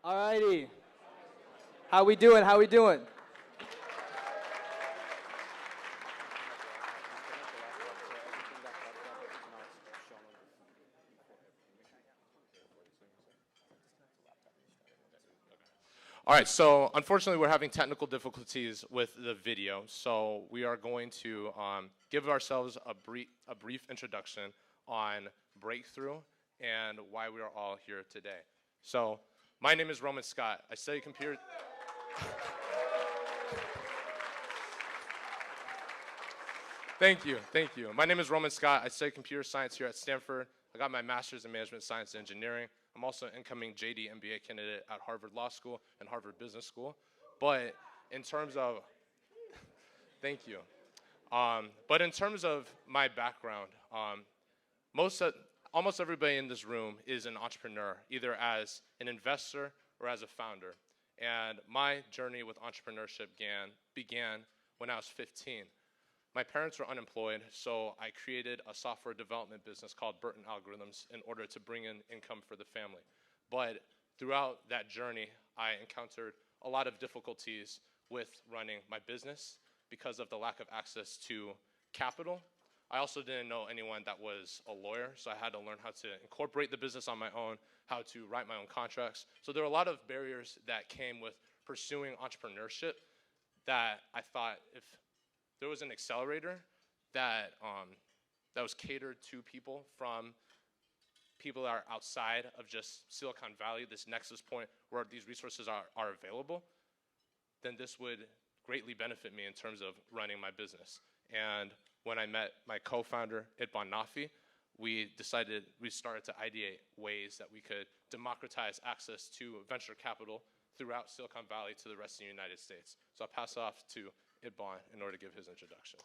Alrighty. How we doing? How we doing? All right, so unfortunately we're having technical difficulties with the video, so we are going to give ourselves a brief introduction on Breakthrough and why we are all here today. So my name is Roman Scott. I study computer. Thank you. My name is Roman Scott. I study computer science here at Stanford. I got my master's in management science and engineering. I'm also an incoming JD MBA candidate at Harvard Law School and Harvard Business School. But in terms of, thank you. But in terms of my background, almost everybody in this room is an entrepreneur, either as an investor or as a founder. And my journey with entrepreneurship began when I was 15. My parents were unemployed, so I created a software development business called Burton Algorithms in order to bring in income for the family. But throughout that journey, I encountered a lot of difficulties with running my business because of the lack of access to capital. I also didn't know anyone that was a lawyer, so I had to learn how to incorporate the business on my own, how to write my own contracts. So there were a lot of barriers that came with pursuing entrepreneurship that I thought if there was an accelerator that was catered to people from people that are outside of just Silicon Valley, this nexus point where these resources are available, then this would greatly benefit me in terms of running my business. And when I met my co-founder, Ipon Nafi, we started to ideate ways that we could democratize access to venture capital throughout Silicon Valley to the rest of the United States. So I'll pass off to Ipon in order to give his introduction.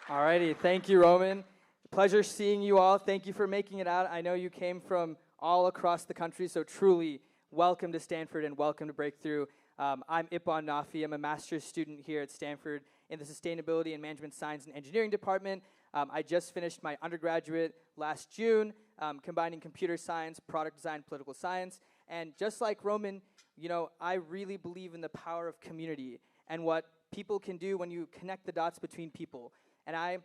Alrighty, thank you, Roman. Pleasure seeing you all. Thank you for making it out. I know you came from all across the country, so truly welcome to Stanford and welcome to Breakthrough. I'm Ipon Nafi. I'm a master's student here at Stanford in the Sustainability and Management Science and Engineering Department. I just finished my undergraduate last June, combining computer science, product design, political science. And just like Roman, I really believe in the power of community and what people can do when you connect the dots between people. And I've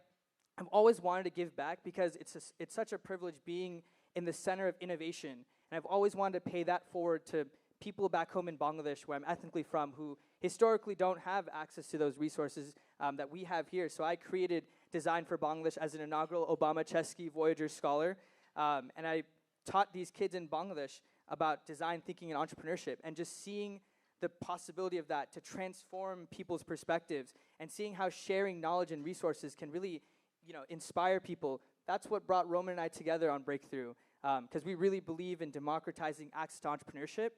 always wanted to give back because it's such a privilege being in the center of innovation. And I've always wanted to pay that forward to people back home in Bangladesh, where I'm ethnically from, who historically don't have access to those resources that we have here. So I created Design for Bangladesh as an inaugural Obama Chesky Voyager Scholar. And I taught these kids in Bangladesh about design thinking and entrepreneurship, and just seeing the possibility of that to transform people's perspectives and seeing how sharing knowledge and resources can really inspire people. That's what brought Roman and I together on Breakthrough, because we really believe in democratizing access to entrepreneurship,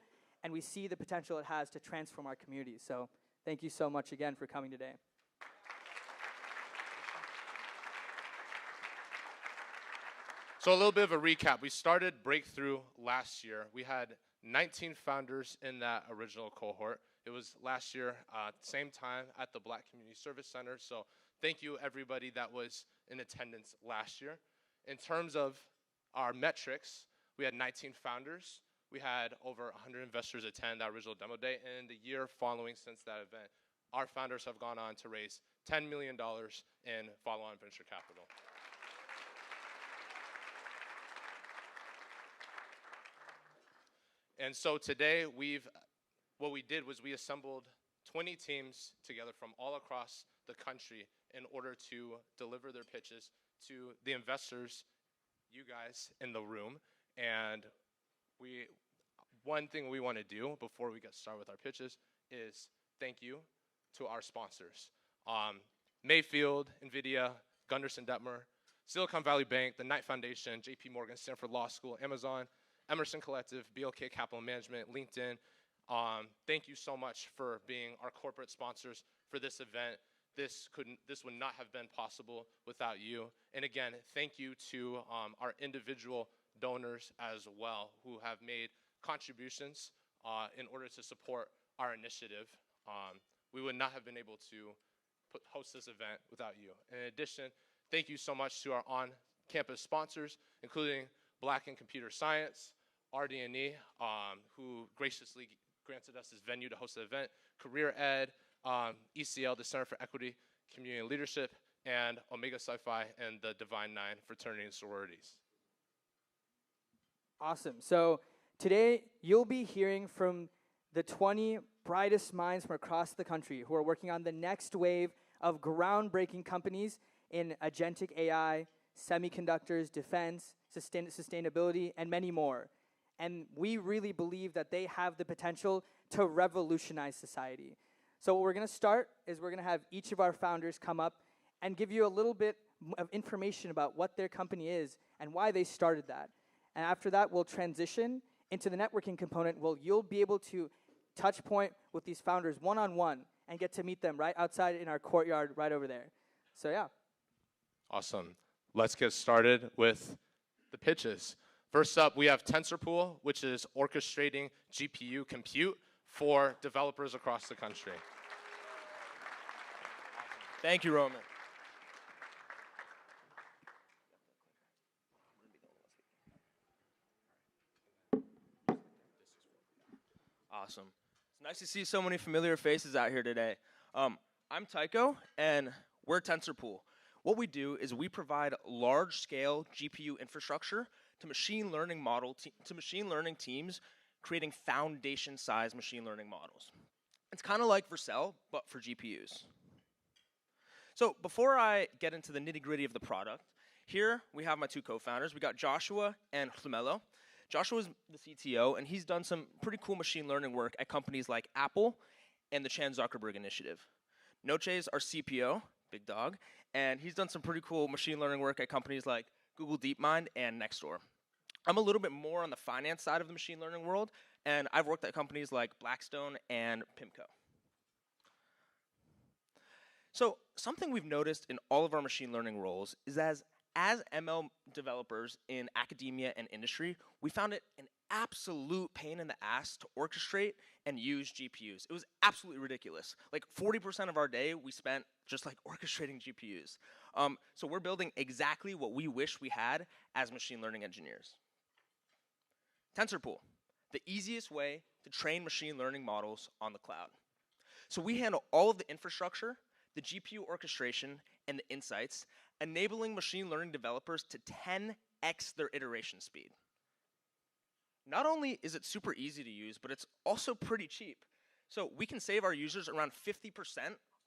and we see the potential it has to transform our communities. So thank you so much again for coming today. So a little bit of a recap. We started Breakthrough last year. We had 19 founders in that original cohort. It was last year, same time at the Black Community Service Center. So thank you everybody that was in attendance last year. In terms of our metrics, we had 19 founders. We had over 100 investors attend that original demo day. And the year following since that event, our founders have gone on to raise $10 million in follow-on venture capital. And so today, what we did was we assembled 20 teams together from all across the country in order to deliver their pitches to the investors, you guys in the room. And one thing we want to do before we get started with our pitches is thank you to our sponsors. Mayfield, NVIDIA, Gunderson Detmer, Silicon Valley Bank, the Knight Foundation, JP Morgan, Stanford Law School, Amazon, Emerson Collective, BLK Capital Management, LinkedIn. Thank you so much for being our corporate sponsors for this event. This would not have been possible without you. And again, thank you to our individual donors as well who have made contributions in order to support our initiative. We would not have been able to host this event without you. In addition, thank you so much to our on-campus sponsors, including Black in Computer Science, RD&E, who graciously granted us this venue to host the event, Career Ed, ECL, the Center for Equity, Community and Leadership, and Omega Psi-Phi and the Divine Nine fraternity and sororities. Awesome. So today you'll be hearing from the 20 brightest minds from across the country who are working on the next wave of groundbreaking companies in agentic AI, semiconductors, defense, sustainability, and many more. And we really believe that they have the potential to revolutionize society. So what we're going to start is we're going to have each of our founders come up and give you a little bit of information about what their company is and why they started that. And after that, we'll transition into the networking component where you'll be able to touch point with these founders one-on-one and get to meet them right outside in our courtyard right over there. So yeah. Awesome. Let's get started with the pitches. First up, we have TensorPool, which is orchestrating GPU compute for developers across the country. Thank you, Roman. Awesome. It's nice to see so many familiar faces out here today. I'm Tycho, and we're TensorPool. What we do is we provide large-scale GPU infrastructure to machine learning teams creating foundation-sized machine learning models. It's kind of like Vercel, but for GPUs. So before I get into the nitty-gritty of the product, here we have my two co-founders. We got Joshua and Flamelo. Joshua's the CTO, and he's done some pretty cool machine learning work at companies like Apple and the Chan Zuckerberg Initiative. Noche's our CPO, big dog, and he's done some pretty cool machine learning work at companies like Google DeepMind and Nextdoor. I'm a little bit more on the finance side of the machine learning world, and I've worked at companies like Blackstone and PIMCO. So something we've noticed in all of our machine learning roles is as ML developers in academia and industry, we found it an absolute pain in the ass to orchestrate and use GPUs. It was absolutely ridiculous. Like 40% of our day we spent just like orchestrating GPUs. So we're building exactly what we wish we had as machine learning engineers. TensorPool, the easiest way to train machine learning models on the cloud. So we handle all of the infrastructure, the GPU orchestration, and the insights, enabling machine learning developers to 10x their iteration speed. Not only is it super easy to use, but it's also pretty cheap. So we can save our users around 50%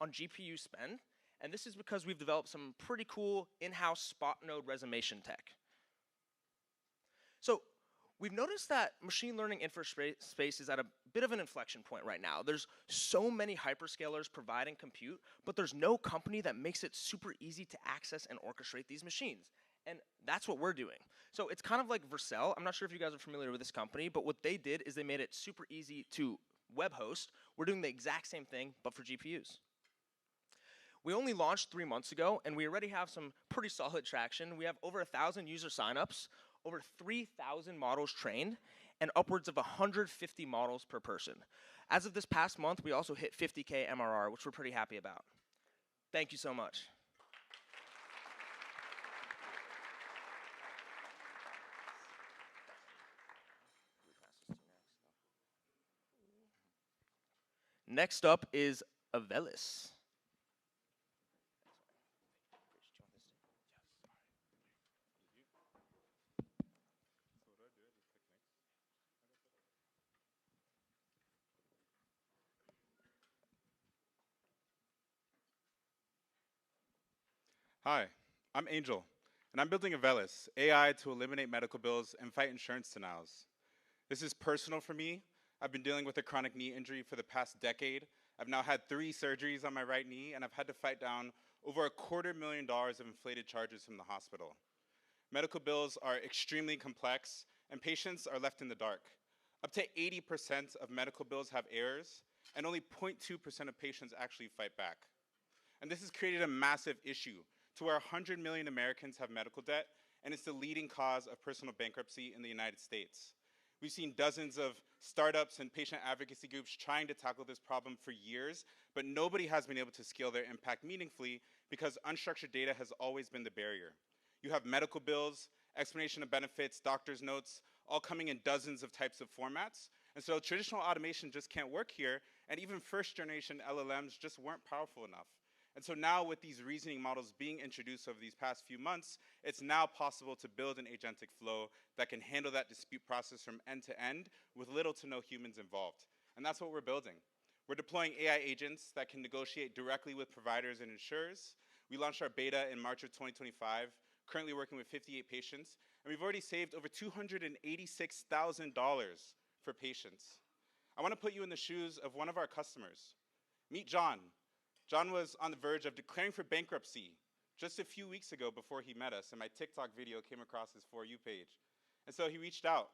on GPU spend, and this is because we've developed some pretty cool in-house spot node resumation tech. So we've noticed that machine learning infraspace is at a bit of an inflection point right now. There's so many hyperscalers providing compute, but there's no company that makes it super easy to access and orchestrate these machines. And that's what we're doing. So it's kind of like Vercel. I'm not sure if you guys are familiar with this company, but what they did is they made it super easy to web host. We're doing the exact same thing, but for GPUs. We only launched 3 months ago, and we already have some pretty solid traction. We have over 1,000 user signups, over 3,000 models trained, and upwards of 150 models per person. As of this past month, we also hit 50K MRR, which we're pretty happy about. Thank you so much. Next up is Avelis. Hi, I'm Angel, and I'm building Avelis, AI to eliminate medical bills and fight insurance denials. This is personal for me. I've been dealing with a chronic knee injury for the past decade. I've now had 3 surgeries on my right knee, and I've had to fight down over $250,000 of inflated charges from the hospital. Medical bills are extremely complex, and patients are left in the dark. Up to 80% of medical bills have errors, and only 0.2% of patients actually fight back. And this has created a massive issue to where 100 million Americans have medical debt, and it's the leading cause of personal bankruptcy in the United States. We've seen dozens of startups and patient advocacy groups trying to tackle this problem for years, but nobody has been able to scale their impact meaningfully because unstructured data has always been the barrier. You have medical bills, explanation of benefits, doctor's notes, all coming in dozens of types of formats. And so traditional automation just can't work here, and even first-generation LLMs just weren't powerful enough. And so now with these reasoning models being introduced over these past few months, it's now possible to build an agentic flow that can handle that dispute process from end to end with little to no humans involved. And that's what we're building. We're deploying AI agents that can negotiate directly with providers and insurers. We launched our beta in March of 2025, currently working with 58 patients, and we've already saved over $286,000 for patients. I want to put you in the shoes of one of our customers. Meet John. John was on the verge of declaring for bankruptcy just a few weeks ago before he met us, and my TikTok video came across his For You page. And so he reached out.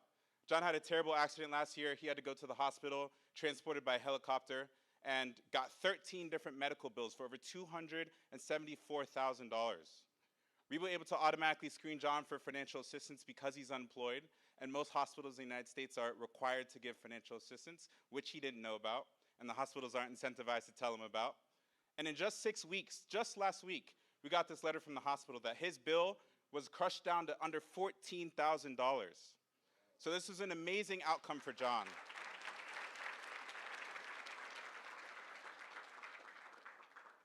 John had a terrible accident last year. He had to go to the hospital, transported by helicopter, and got 13 different medical bills for over $274,000. We were able to automatically screen John for financial assistance because he's unemployed, and most hospitals in the United States are required to give financial assistance, which he didn't know about, and the hospitals aren't incentivized to tell him about. And in just 6 weeks, just last week, we got this letter from the hospital that his bill was crushed down to under $14,000. So this is an amazing outcome for John.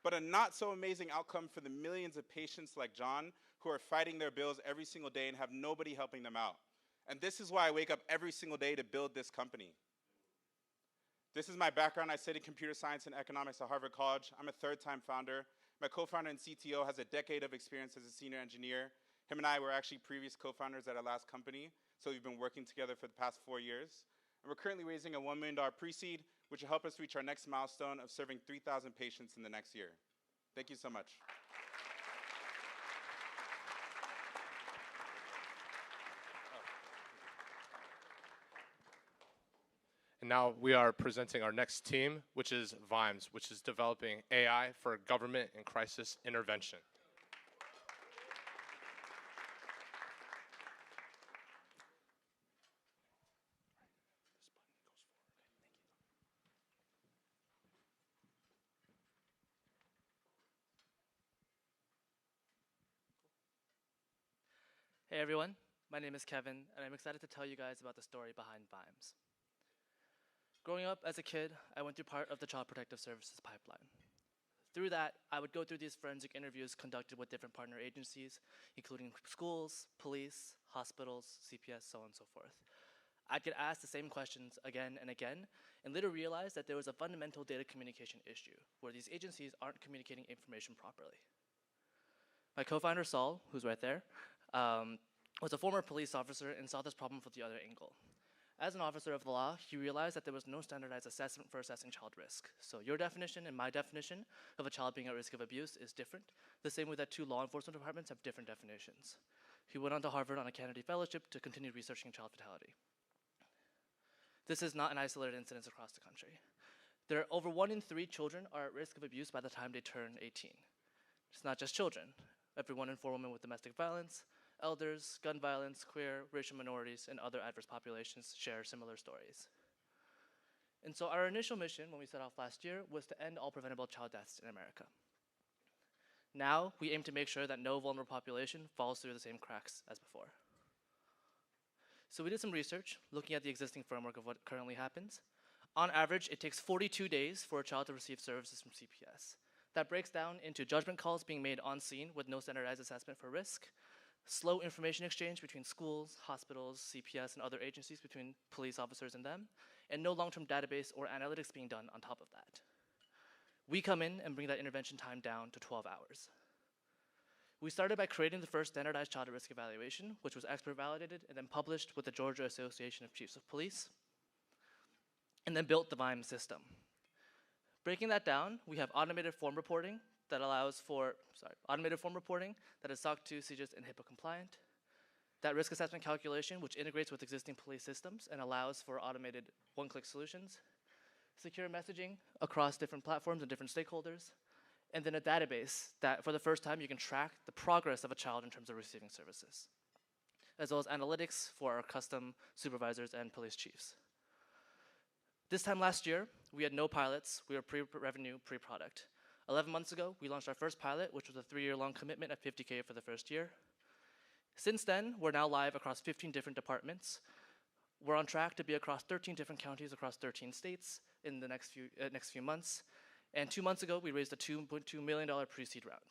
But a not so amazing outcome for the millions of patients like John who are fighting their bills every single day and have nobody helping them out. And this is why I wake up every single day to build this company. This is my background. I studied computer science and economics at Harvard College. I'm a third-time founder. My co-founder and CTO has a decade of experience as a senior engineer. Him and I were actually previous co-founders at our last company, so we've been working together for the past 4 years. And we're currently raising a $1 million pre-seed, which will help us reach our next milestone of serving 3,000 patients in the next year. Thank you so much. And now we are presenting our next team, which is Vime, which is developing AI for government and crisis intervention. Hey everyone, my name is Kevin, and I'm excited to tell you guys about the story behind Vimes. Growing up as a kid, I went through part of the Child Protective Services pipeline. Through that, I would go through these forensic interviews conducted with different partner agencies, including schools, police, hospitals, CPS, so on and so forth. I'd get asked the same questions again and again, and later realized that there was a fundamental data communication issue, where these agencies aren't communicating information properly. My co-founder, Saul, who's right there, was a former police officer and saw this problem from the other angle. As an officer of the law, he realized that there was no standardized assessment for assessing child risk. So your definition and my definition of a child being at risk of abuse is different, the same way that two law enforcement departments have different definitions. He went on to Harvard on a Kennedy Fellowship to continue researching child fatality. This is not an isolated incident across the country. There are over 1 in 3 children are at risk of abuse by the time they turn 18. It's not just children. Every 1 in 4 women with domestic violence, elders, gun violence, queer, racial minorities, and other adverse populations share similar stories. And so our initial mission when we set off last year was to end all preventable child deaths in America. Now we aim to make sure that no vulnerable population falls through the same cracks as before. So we did some research looking at the existing framework of what currently happens. On average, it takes 42 days for a child to receive services from CPS. That breaks down into judgment calls being made on scene with no standardized assessment for risk, slow information exchange between schools, hospitals, CPS, and other agencies between police officers and them, and no long-term database or analytics being done on top of that. We come in and bring that intervention time down to 12 hours. We started by creating the first standardized child risk evaluation, which was expert validated and then published with the Georgia Association of Chiefs of Police, and then built the Vime system. Breaking that down, we have automated form reporting that allows for, automated form reporting that is SOC 2, CJIS, and HIPAA compliant. That risk assessment calculation, which integrates with existing police systems and allows for automated one-click solutions. Secure messaging across different platforms and different stakeholders. And then a database that, for the first time, you can track the progress of a child in terms of receiving services, as well as analytics for our custom supervisors and police chiefs. This time last year, we had no pilots. We were pre-revenue, pre-product. 11 months ago, we launched our first pilot, which was a 3-year-long commitment at $50K for the first year. Since then, we're now live across 15 different departments. We're on track to be across 13 different counties across 13 states in the next few months. And 2 months ago, we raised a $2.2 million pre-seed round.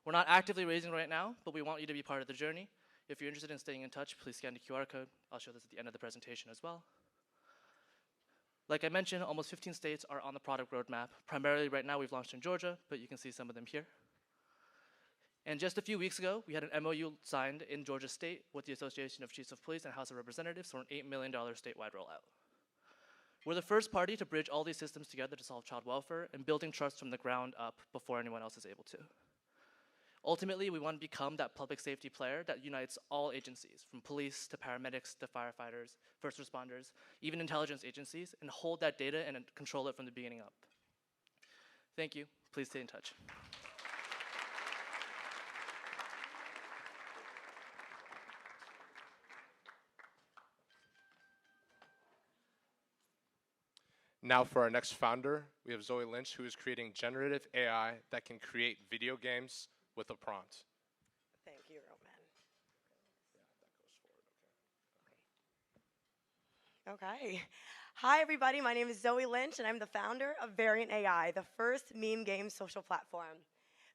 We're not actively raising right now, but we want you to be part of the journey. If you're interested in staying in touch, please scan the QR code. I'll show this at the end of the presentation as well. Like I mentioned, almost 15 states are on the product roadmap. Primarily right now, we've launched in Georgia, but you can see some of them here. And just a few weeks ago, we had an MOU signed in Georgia State with the Association of Chiefs of Police and House of Representatives for an $8 million statewide rollout. We're the first party to bridge all these systems together to solve child welfare and building trust from the ground up before anyone else is able to. Ultimately, we want to become that public safety player that unites all agencies, from police to paramedics to firefighters, first responders, even intelligence agencies, and hold that data and control it from the beginning up. Thank you. Please stay in touch. Now for our next founder, we have Zoe Lynch, who is creating generative AI that can create video games with a prompt. Thank you, Roman. Okay. Hi, everybody. My name is Zoe Lynch, and I'm the founder of Variant AI, the first meme game social platform.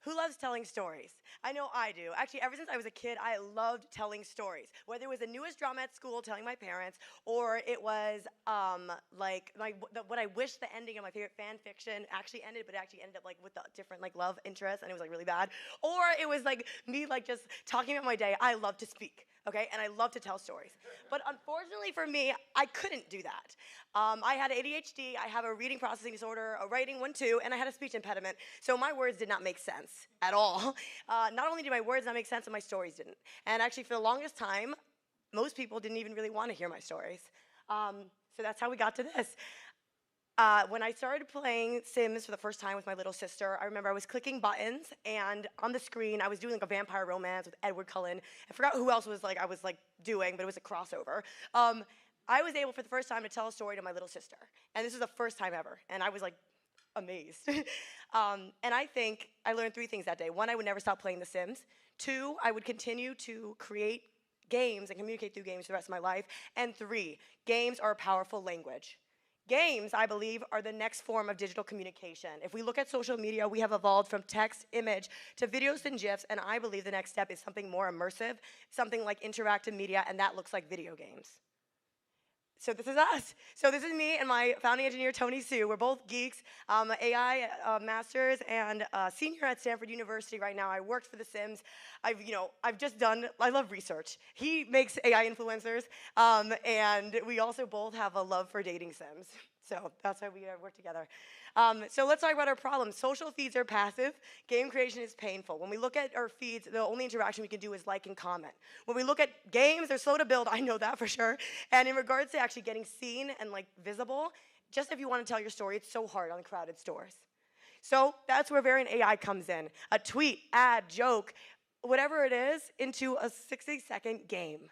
Who loves telling stories? I know I do. Actually, ever since I was a kid, I loved telling stories. Whether it was the newest drama at school, telling my parents, or it was what I wish the ending of my favorite fan fiction actually ended, but it actually ended up like with a different like love interest, and it was like really bad. Or it was like me like just talking about my day. I love to speak. Okay, and I love to tell stories. But unfortunately for me, I couldn't do that. I had ADHD, I have a reading processing disorder, a writing one too, and I had a speech impediment. So my words did not make sense at all. Not only did my words not make sense, but my stories didn't. And actually for the longest time, most people didn't even really want to hear my stories. So that's how we got to this. When I started playing Sims for the first time with my little sister, I remember I was clicking buttons, and on the screen, I was doing like a vampire romance with Edward Cullen. I forgot who else I was doing, but it was a crossover. I was able for the first time to tell a story to my little sister, and this was the first time ever, and I was like amazed. And I think I learned 3 things that day. 1, I would never stop playing The Sims. 2, I would continue to create games and communicate through games for the rest of my life. And 3, games are a powerful language. Games, I believe, are the next form of digital communication. If we look at social media, we have evolved from text, image, to videos and GIFs, and I believe the next step is something more immersive, something like interactive media, and that looks like video games. So this is us. So this is me and my founding engineer, Tony Su. We're both geeks, AI masters and senior at Stanford University right now. I worked for The Sims. I love research. He makes AI influencers, and we also both have a love for dating Sims. So that's why we work together. So let's talk about our problems. Social feeds are passive. Game creation is painful. When we look at our feeds, the only interaction we can do is like and comment. When we look at games, they're slow to build. I know that for sure. And in regards to actually getting seen and like visible, just if you want to tell your story, it's so hard on crowded stores. So that's where Variant AI comes in. A tweet, ad, joke, whatever it is, into a 60-second game.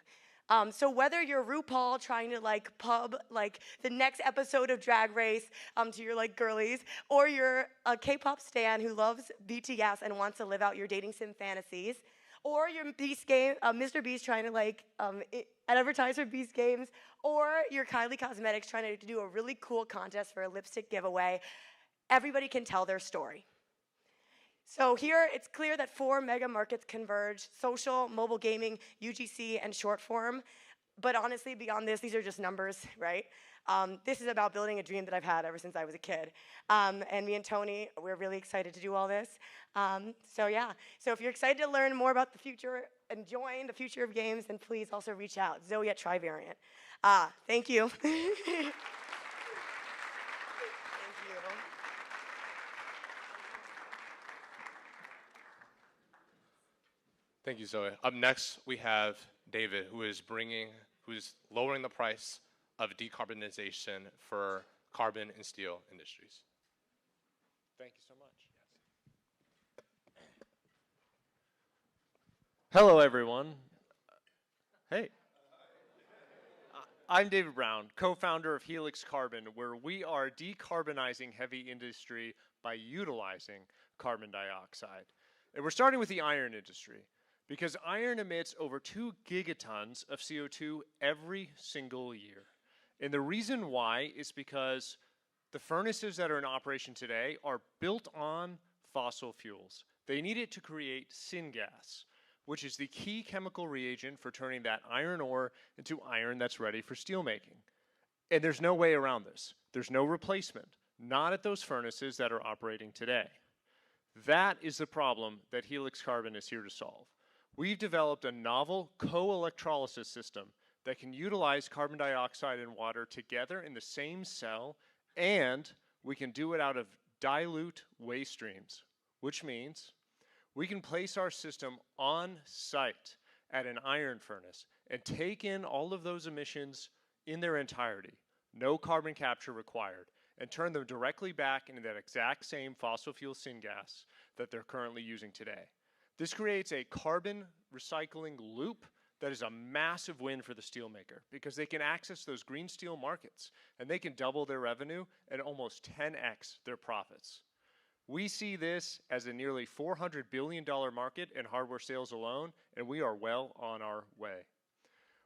So whether you're RuPaul trying to like pub like the next episode of Drag Race to your like girlies, or you're a K-pop stan who loves BTS and wants to live out your dating sim fantasies, or you're Mr. Beast trying to like advertise for Beast Games, or you're Kylie Cosmetics trying to do a really cool contest for a lipstick giveaway, everybody can tell their story. So here, it's clear that 4 mega markets converge: social, mobile gaming, UGC, and short form. But honestly, beyond this, these are just numbers, right? This is about building a dream that I've had ever since I was a kid. And me and Tony, we're really excited to do all this. So yeah, so if you're excited to learn more about the future and join the future of games, then please also reach out. Zoe at Trivariant. Thank you. Thank you. Thank you, Zoe. Up next, we have David, who's lowering the price of decarbonization for carbon and steel industries. Thank you so much. Hello, everyone. Hey. I'm David Brown, co-founder of Helix Carbon, where we are decarbonizing heavy industry by utilizing carbon dioxide. And we're starting with the iron industry, because iron emits over 2 gigatons of CO2 every single year. And the reason why is because the furnaces that are in operation today are built on fossil fuels. They need it to create syngas, which is the key chemical reagent for turning that iron ore into iron that's ready for steelmaking. And there's no way around this. There's no replacement, not at those furnaces that are operating today. That is the problem that Helix Carbon is here to solve. We've developed a novel co-electrolysis system that can utilize carbon dioxide and water together in the same cell, and we can do it out of dilute waste streams, which means we can place our system on site at an iron furnace and take in all of those emissions in their entirety, no carbon capture required, and turn them directly back into that exact same fossil fuel syngas that they're currently using today. This creates a carbon recycling loop that is a massive win for the steelmaker because they can access those green steel markets and they can double their revenue and almost 10x their profits. We see this as a nearly $400 billion market in hardware sales alone, and we are well on our way.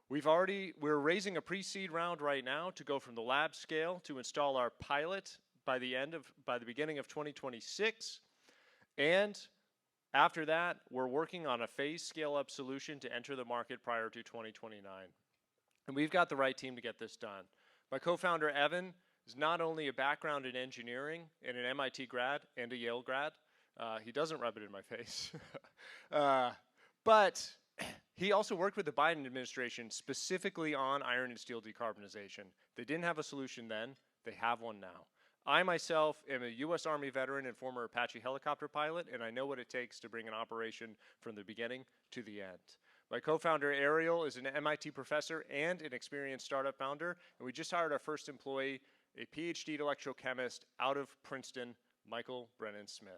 We're raising a pre-seed round right now to go from the lab scale to install our pilot by the beginning of 2026. And after that, we're working on a phase scale-up solution to enter the market prior to 2029. And we've got the right team to get this done. My co-founder, Evan, is not only a background in engineering and an MIT grad and a Yale grad. He doesn't rub it in my face. But he also worked with the Biden administration specifically on iron and steel decarbonization. They didn't have a solution then. They have one now. I myself am a U.S. Army veteran and former Apache helicopter pilot, and I know what it takes to bring an operation from the beginning to the end. My co-founder, Ariel, is an MIT professor and an experienced startup founder, and we just hired our first employee, a PhD electrochemist out of Princeton, Michael Brennan Smith.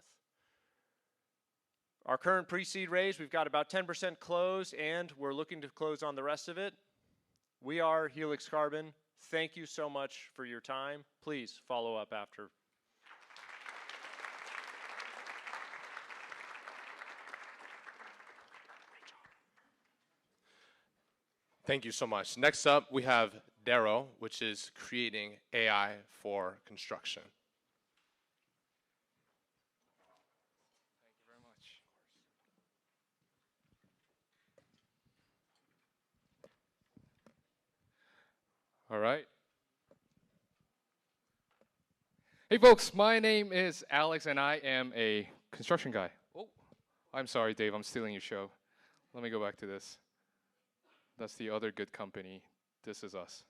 Our current pre-seed raise, we've got about 10% closed, and we're looking to close on the rest of it. We are Helix Carbon. Thank you so much for your time. Please follow up after. Thank you so much. Next up, we have Darrow, which is creating AI for construction. Thank you very much. All right. Hey folks, my name is Alex and I am a construction guy. Oh, I'm sorry, Dave, I'm stealing your show. Let me go back to this. That's the other good company. This is us.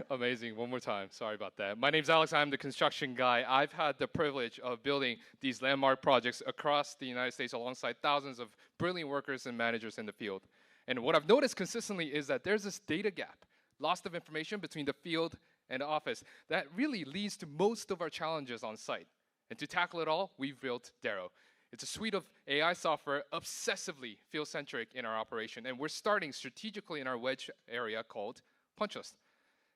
Amazing, one more time, sorry about that. My name's Alex, I'm the construction guy. I've had the privilege of building these landmark projects across the United States alongside thousands of brilliant workers and managers in the field. And what I've noticed consistently is that there's this data gap, loss of information between the field and the office that really leads to most of our challenges on site. And to tackle it all, we've built Darrow. It's a suite of AI software obsessively field-centric in our operation, and we're starting strategically in our wedge area called punch list.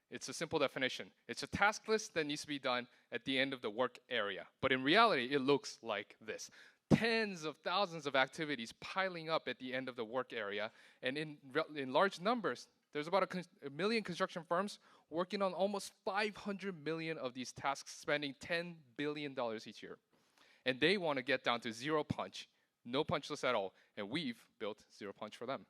It's a simple definition. It's a task list that needs to be done at the end of the work area. But in reality, it looks like this. Tens of thousands of activities piling up at the end of the work area, and in large numbers, there's about a million construction firms working on almost 500 million of these tasks, spending $10 billion each year. And they want to get down to zero punch, no punch list at all, and we've built Zero Punch for them.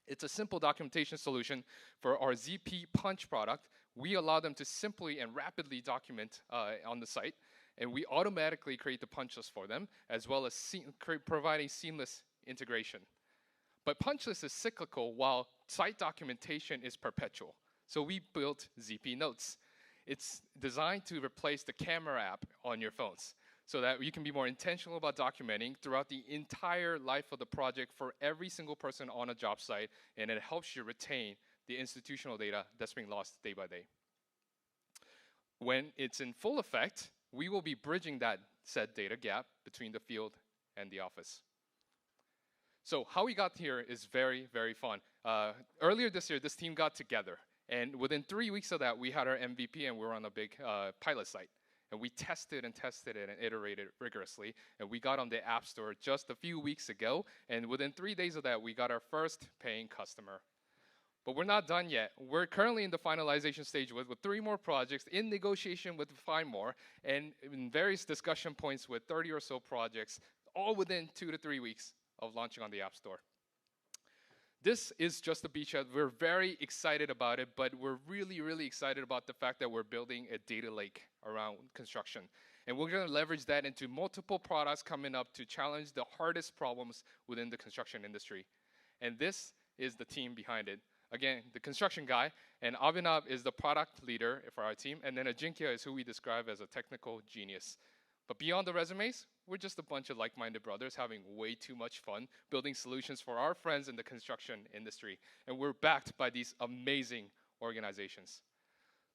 It's a simple documentation solution for our ZP Punch product. We allow them to simply and rapidly document on the site, and we automatically create the punch list for them, as well as providing seamless integration. But punch list is cyclical, while site documentation is perpetual. So we built ZP Notes. It's designed to replace the camera app on your phones, so that you can be more intentional about documenting throughout the entire life of the project for every single person on a job site, and it helps you retain the institutional data that's being lost day by day. When it's in full effect, we will be bridging that said data gap between the field and the office. So how we got here is very, very fun. Earlier this year, this team got together, and within 3 weeks of that, we had our MVP, and we were on a big pilot site. And we tested and tested it and iterated rigorously. And we got on the App Store just a few weeks ago. And within 3 days of that, we got our first paying customer. But we're not done yet. We're currently in the finalization stage with 3 more projects, in negotiation with 5 more, and in various discussion points with 30 or so projects, all within 2 to 3 weeks of launching on the App Store. This is just a beachhead. We're very excited about it, but we're really, really excited about the fact that we're building a data lake around construction. And we're going to leverage that into multiple products coming up to challenge the hardest problems within the construction industry. And this is the team behind it. Again, the construction guy, and Abhinav is the product leader for our team, and then Ajinkya is who we describe as a technical genius. But beyond the resumes, we're just a bunch of like-minded brothers having way too much fun building solutions for our friends in the construction industry. And we're backed by these amazing organizations.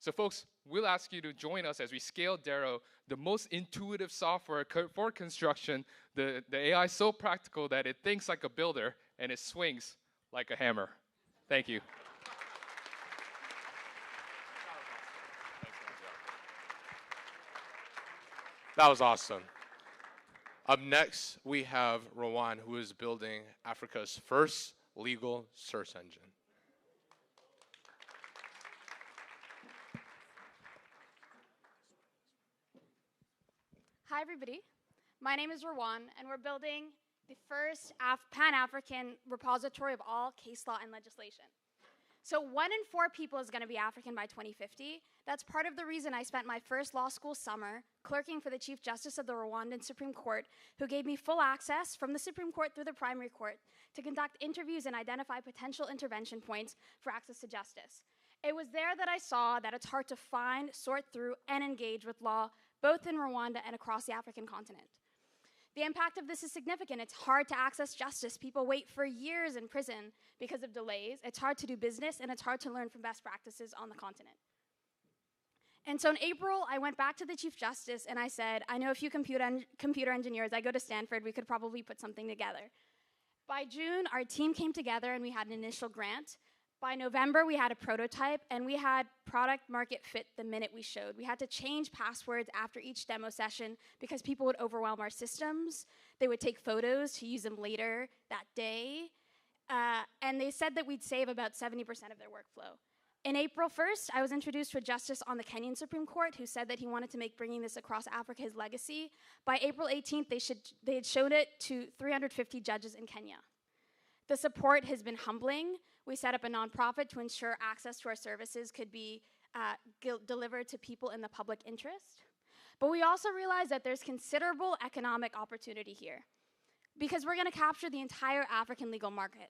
So folks, we'll ask you to join us as we scale Darrow, the most intuitive software for construction. The AI is so practical that it thinks like a builder and it swings like a hammer. Thank you. That was awesome. Up next, we have Rowan, who is building Africa's first legal search engine. Hi, everybody. My name is Rowan, and we're building the first Pan-African repository of all case law and legislation. So 1 in 4 people is going to be African by 2050. That's part of the reason I spent my first law school summer clerking for the Chief Justice of the Rwandan Supreme Court, who gave me full access from the Supreme Court through the primary court to conduct interviews and identify potential intervention points for access to justice. It was there that I saw that it's hard to find, sort through, and engage with law, both in Rwanda and across the African continent. The impact of this is significant. It's hard to access justice. People wait for years in prison because of delays. It's hard to do business, and it's hard to learn from best practices on the continent. And so in April, I went back to the Chief Justice, and I said, I know a few computer engineers. I go to Stanford. We could probably put something together. By June, our team came together, and we had an initial grant. By November, we had a prototype, and we had product market fit the minute we showed. We had to change passwords after each demo session because people would overwhelm our systems. They would take photos to use them later that day. And they said that we'd save about 70% of their workflow. In April 1st, I was introduced to a justice on the Kenyan Supreme Court who said that he wanted to make bringing this across Africa his legacy. By April 18th, they had shown it to 350 judges in Kenya. The support has been humbling. We set up a nonprofit to ensure access to our services could be delivered to people in the public interest. But we also realized that there's considerable economic opportunity here because we're going to capture the entire African legal market.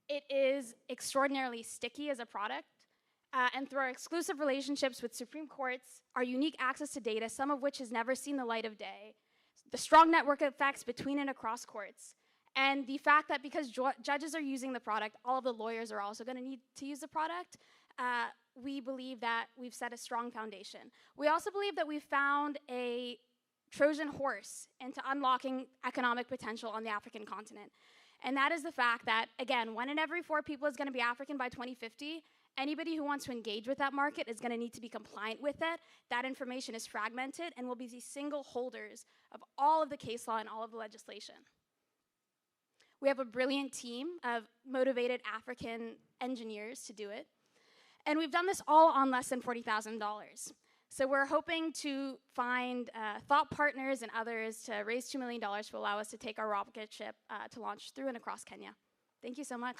It is extraordinarily sticky as a product, and through our exclusive relationships with Supreme Courts, our unique access to data, some of which has never seen the light of day, the strong network effects between and across courts, and the fact that because judges are using the product, all of the lawyers are also going to need to use the product, we believe that we've set a strong foundation. We also believe that we've found a Trojan horse into unlocking economic potential on the African continent. And that is the fact that, again, 1 in every 4 people is going to be African by 2050. Anybody who wants to engage with that market is going to need to be compliant with it. That information is fragmented and will be the single holders of all of the case law and all of the legislation. We have a brilliant team of motivated African engineers to do it. And we've done this all on less than $40,000. So we're hoping to find thought partners and others to raise $2 million to allow us to take our rocket ship to launch through and across Kenya. Thank you so much.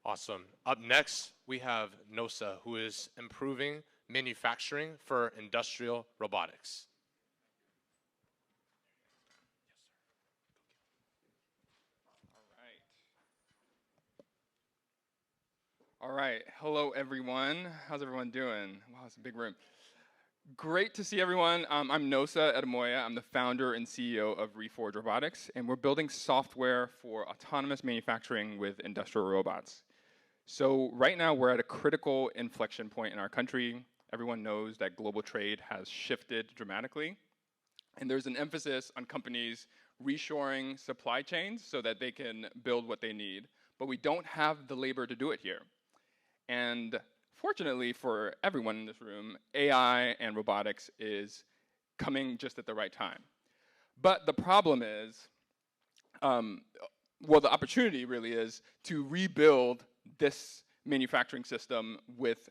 Awesome. Up next, we have Nosa, who is improving manufacturing for industrial robotics. All right. Hello, everyone. How's everyone doing? Wow, it's a big room. Great to see everyone. I'm Nosa Edamoya. I'm the founder and CEO of Reforge Robotics, and we're building software for autonomous manufacturing with industrial robots. So right now, we're at a critical inflection point in our country. Everyone knows that global trade has shifted dramatically, and there's an emphasis on companies reshoring supply chains so that they can build what they need, but we don't have the labor to do it here. And fortunately for everyone in this room, AI and robotics is coming just at the right time. But the problem is, well, the opportunity really is to rebuild this manufacturing system with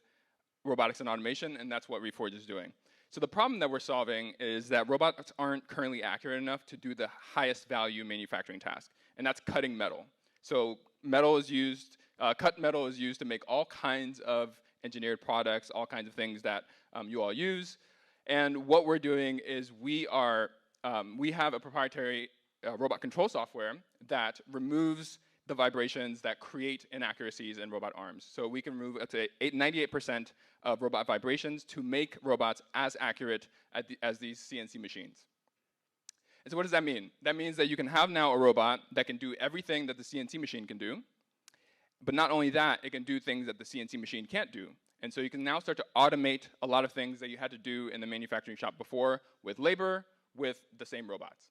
robotics and automation, and that's what Reforge is doing. So the problem that we're solving is that robots aren't currently accurate enough to do the highest value manufacturing task, and that's cutting metal. So metal is used, cut metal is used to make all kinds of engineered products, all kinds of things that you all use. And what we're doing is we have a proprietary robot control software that removes the vibrations that create inaccuracies in robot arms. So we can remove up to 98% of robot vibrations to make robots as accurate as these CNC machines. And so what does that mean? That means that you can have now a robot that can do everything that the CNC machine can do, but not only that, it can do things that the CNC machine can't do. And so you can now start to automate a lot of things that you had to do in the manufacturing shop before with labor, with the same robots.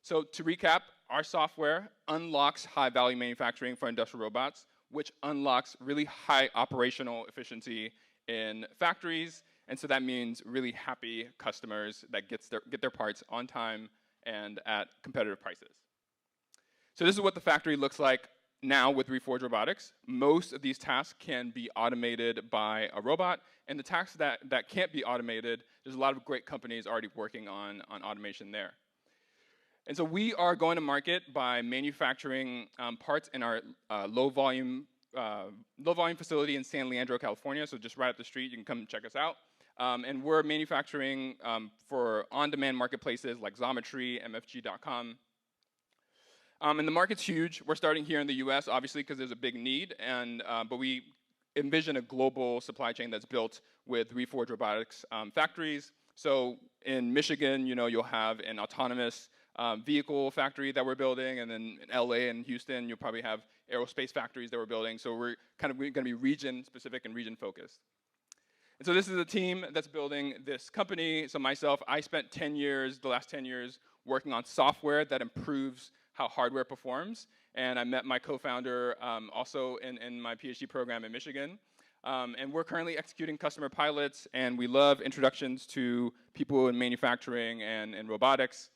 So to recap, our software unlocks high-value manufacturing for industrial robots, which unlocks really high operational efficiency in factories. And so that means really happy customers that get their parts on time and at competitive prices. So this is what the factory looks like now with Reforge Robotics. Most of these tasks can be automated by a robot, and the tasks that can't be automated, there's a lot of great companies already working on automation there. And so we are going to market by manufacturing parts in our low volume facility in San Leandro, California. So just right up the street, you can come check us out. And we're manufacturing for on-demand marketplaces like Xometry, MFG.com. And the market's huge. We're starting here in the US, obviously, because there's a big need. But we envision a global supply chain that's built with Reforge Robotics factories. So in Michigan, you'll have an autonomous vehicle factory that we're building, and then in LA and Houston, you'll probably have aerospace factories that we're building. So we're going to be region-specific and region-focused. And so this is a team that's building this company. So myself, I spent the last 10 years, working on software that improves how hardware performs. And I met my co-founder also in my PhD program in Michigan. And we're currently executing customer pilots, and we love introductions to people in manufacturing and robotics.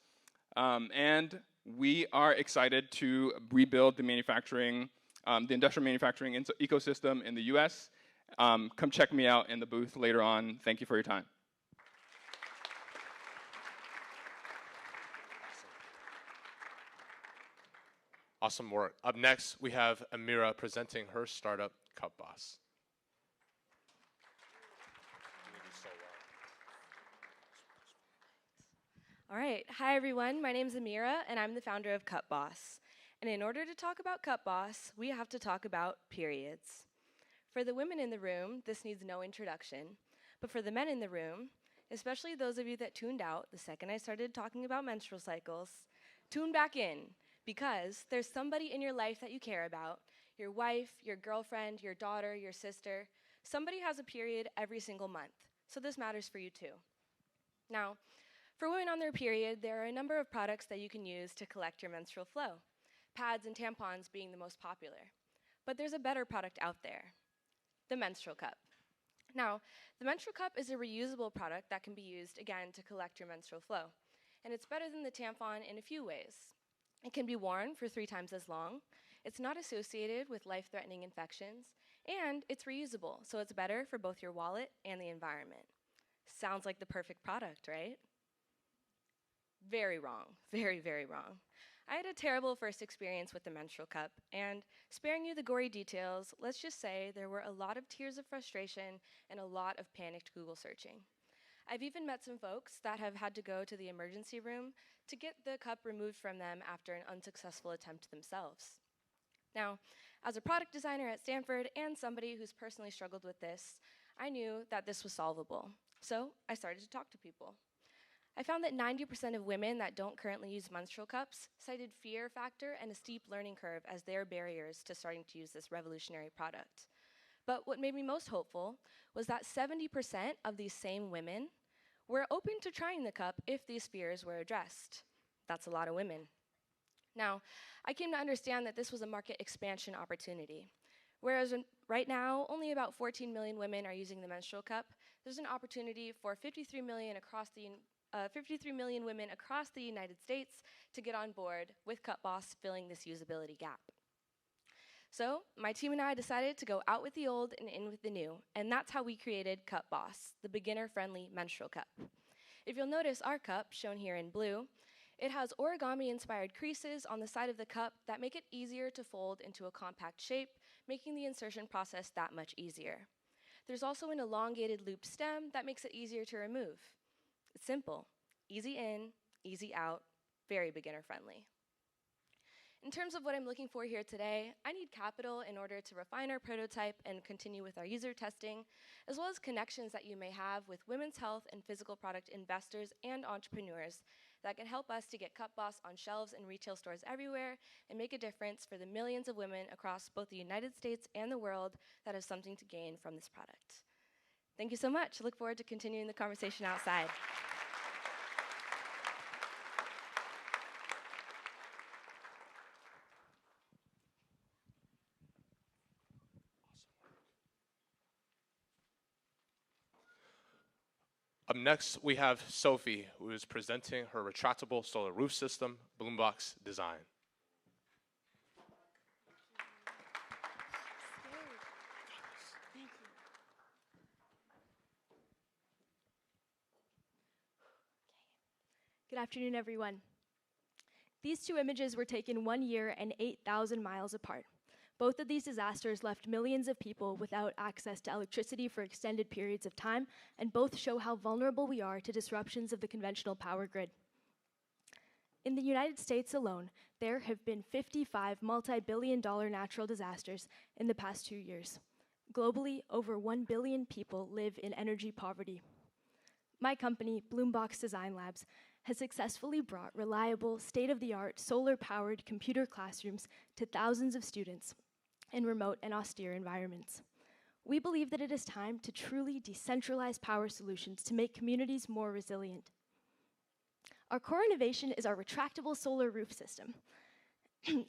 And we are excited to rebuild the industrial manufacturing ecosystem in the US. Come check me out in the booth later on. Thank you for your time. Awesome work. Up next, we have Amira presenting her startup, Cupboss. All right. Hi, everyone. My name is Amira, and I'm the founder of Cupboss. And in order to talk about Cupboss, we have to talk about periods. For the women in the room, this needs no introduction. But for the men in the room, especially those of you that tuned out the second I started talking about menstrual cycles, tune back in, because there's somebody in your life that you care about, your wife, your girlfriend, your daughter, your sister. Somebody has a period every single month, so this matters for you too. Now, for women on their period, there are a number of products that you can use to collect your menstrual flow, pads and tampons being the most popular. But there's a better product out there, the menstrual cup. Now, the menstrual cup is a reusable product that can be used, again, to collect your menstrual flow. And it's better than the tampon in a few ways. It can be worn for 3 times as long, it's not associated with life-threatening infections, and it's reusable, so it's better for both your wallet and the environment. Sounds like the perfect product, right? Very wrong, very, very wrong. I had a terrible first experience with the menstrual cup, and sparing you the gory details, let's just say there were a lot of tears of frustration and a lot of panicked Google searching. I've even met some folks that have had to go to the emergency room to get the cup removed from them after an unsuccessful attempt themselves. Now, as a product designer at Stanford and somebody who's personally struggled with this, I knew that this was solvable. So I started to talk to people. I found that 90% of women that don't currently use menstrual cups cited fear factor and a steep learning curve as their barriers to starting to use this revolutionary product. But what made me most hopeful was that 70% of these same women were open to trying the cup if these fears were addressed. That's a lot of women. Now, I came to understand that this was a market expansion opportunity. Whereas right now, only about 14 million women are using the menstrual cup, there's an opportunity for 53 million women across the United States to get on board with Cupboss filling this usability gap. So my team and I decided to go out with the old and in with the new, and that's how we created Cupboss, the beginner-friendly menstrual cup. If you'll notice our cup, shown here in blue, it has origami-inspired creases on the side of the cup that make it easier to fold into a compact shape, making the insertion process that much easier. There's also an elongated loop stem that makes it easier to remove. It's simple, easy in, easy out, very beginner-friendly. In terms of what I'm looking for here today, I need capital in order to refine our prototype and continue with our user testing, as well as connections that you may have with women's health and physical product investors and entrepreneurs that can help us to get Cupboss on shelves in retail stores everywhere and make a difference for the millions of women across both the United States and the world that have something to gain from this product. Thank you so much. I look forward to continuing the conversation outside. Up next, we have Sophie, who is presenting her retractable solar roof system, Bloombox design. Good afternoon, everyone. These two images were taken 1 year and 8,000 miles apart. Both of these disasters left millions of people without access to electricity for extended periods of time, and both show how vulnerable we are to disruptions of the conventional power grid. In the United States alone, there have been 55 multi-billion-dollar natural disasters in the past 2 years. Globally, over 1 billion people live in energy poverty. My company, Bloombox Design Labs, has successfully brought reliable, state-of-the-art, solar-powered computer classrooms to thousands of students in remote and austere environments. We believe that it is time to truly decentralize power solutions to make communities more resilient. Our core innovation is our retractable solar roof system.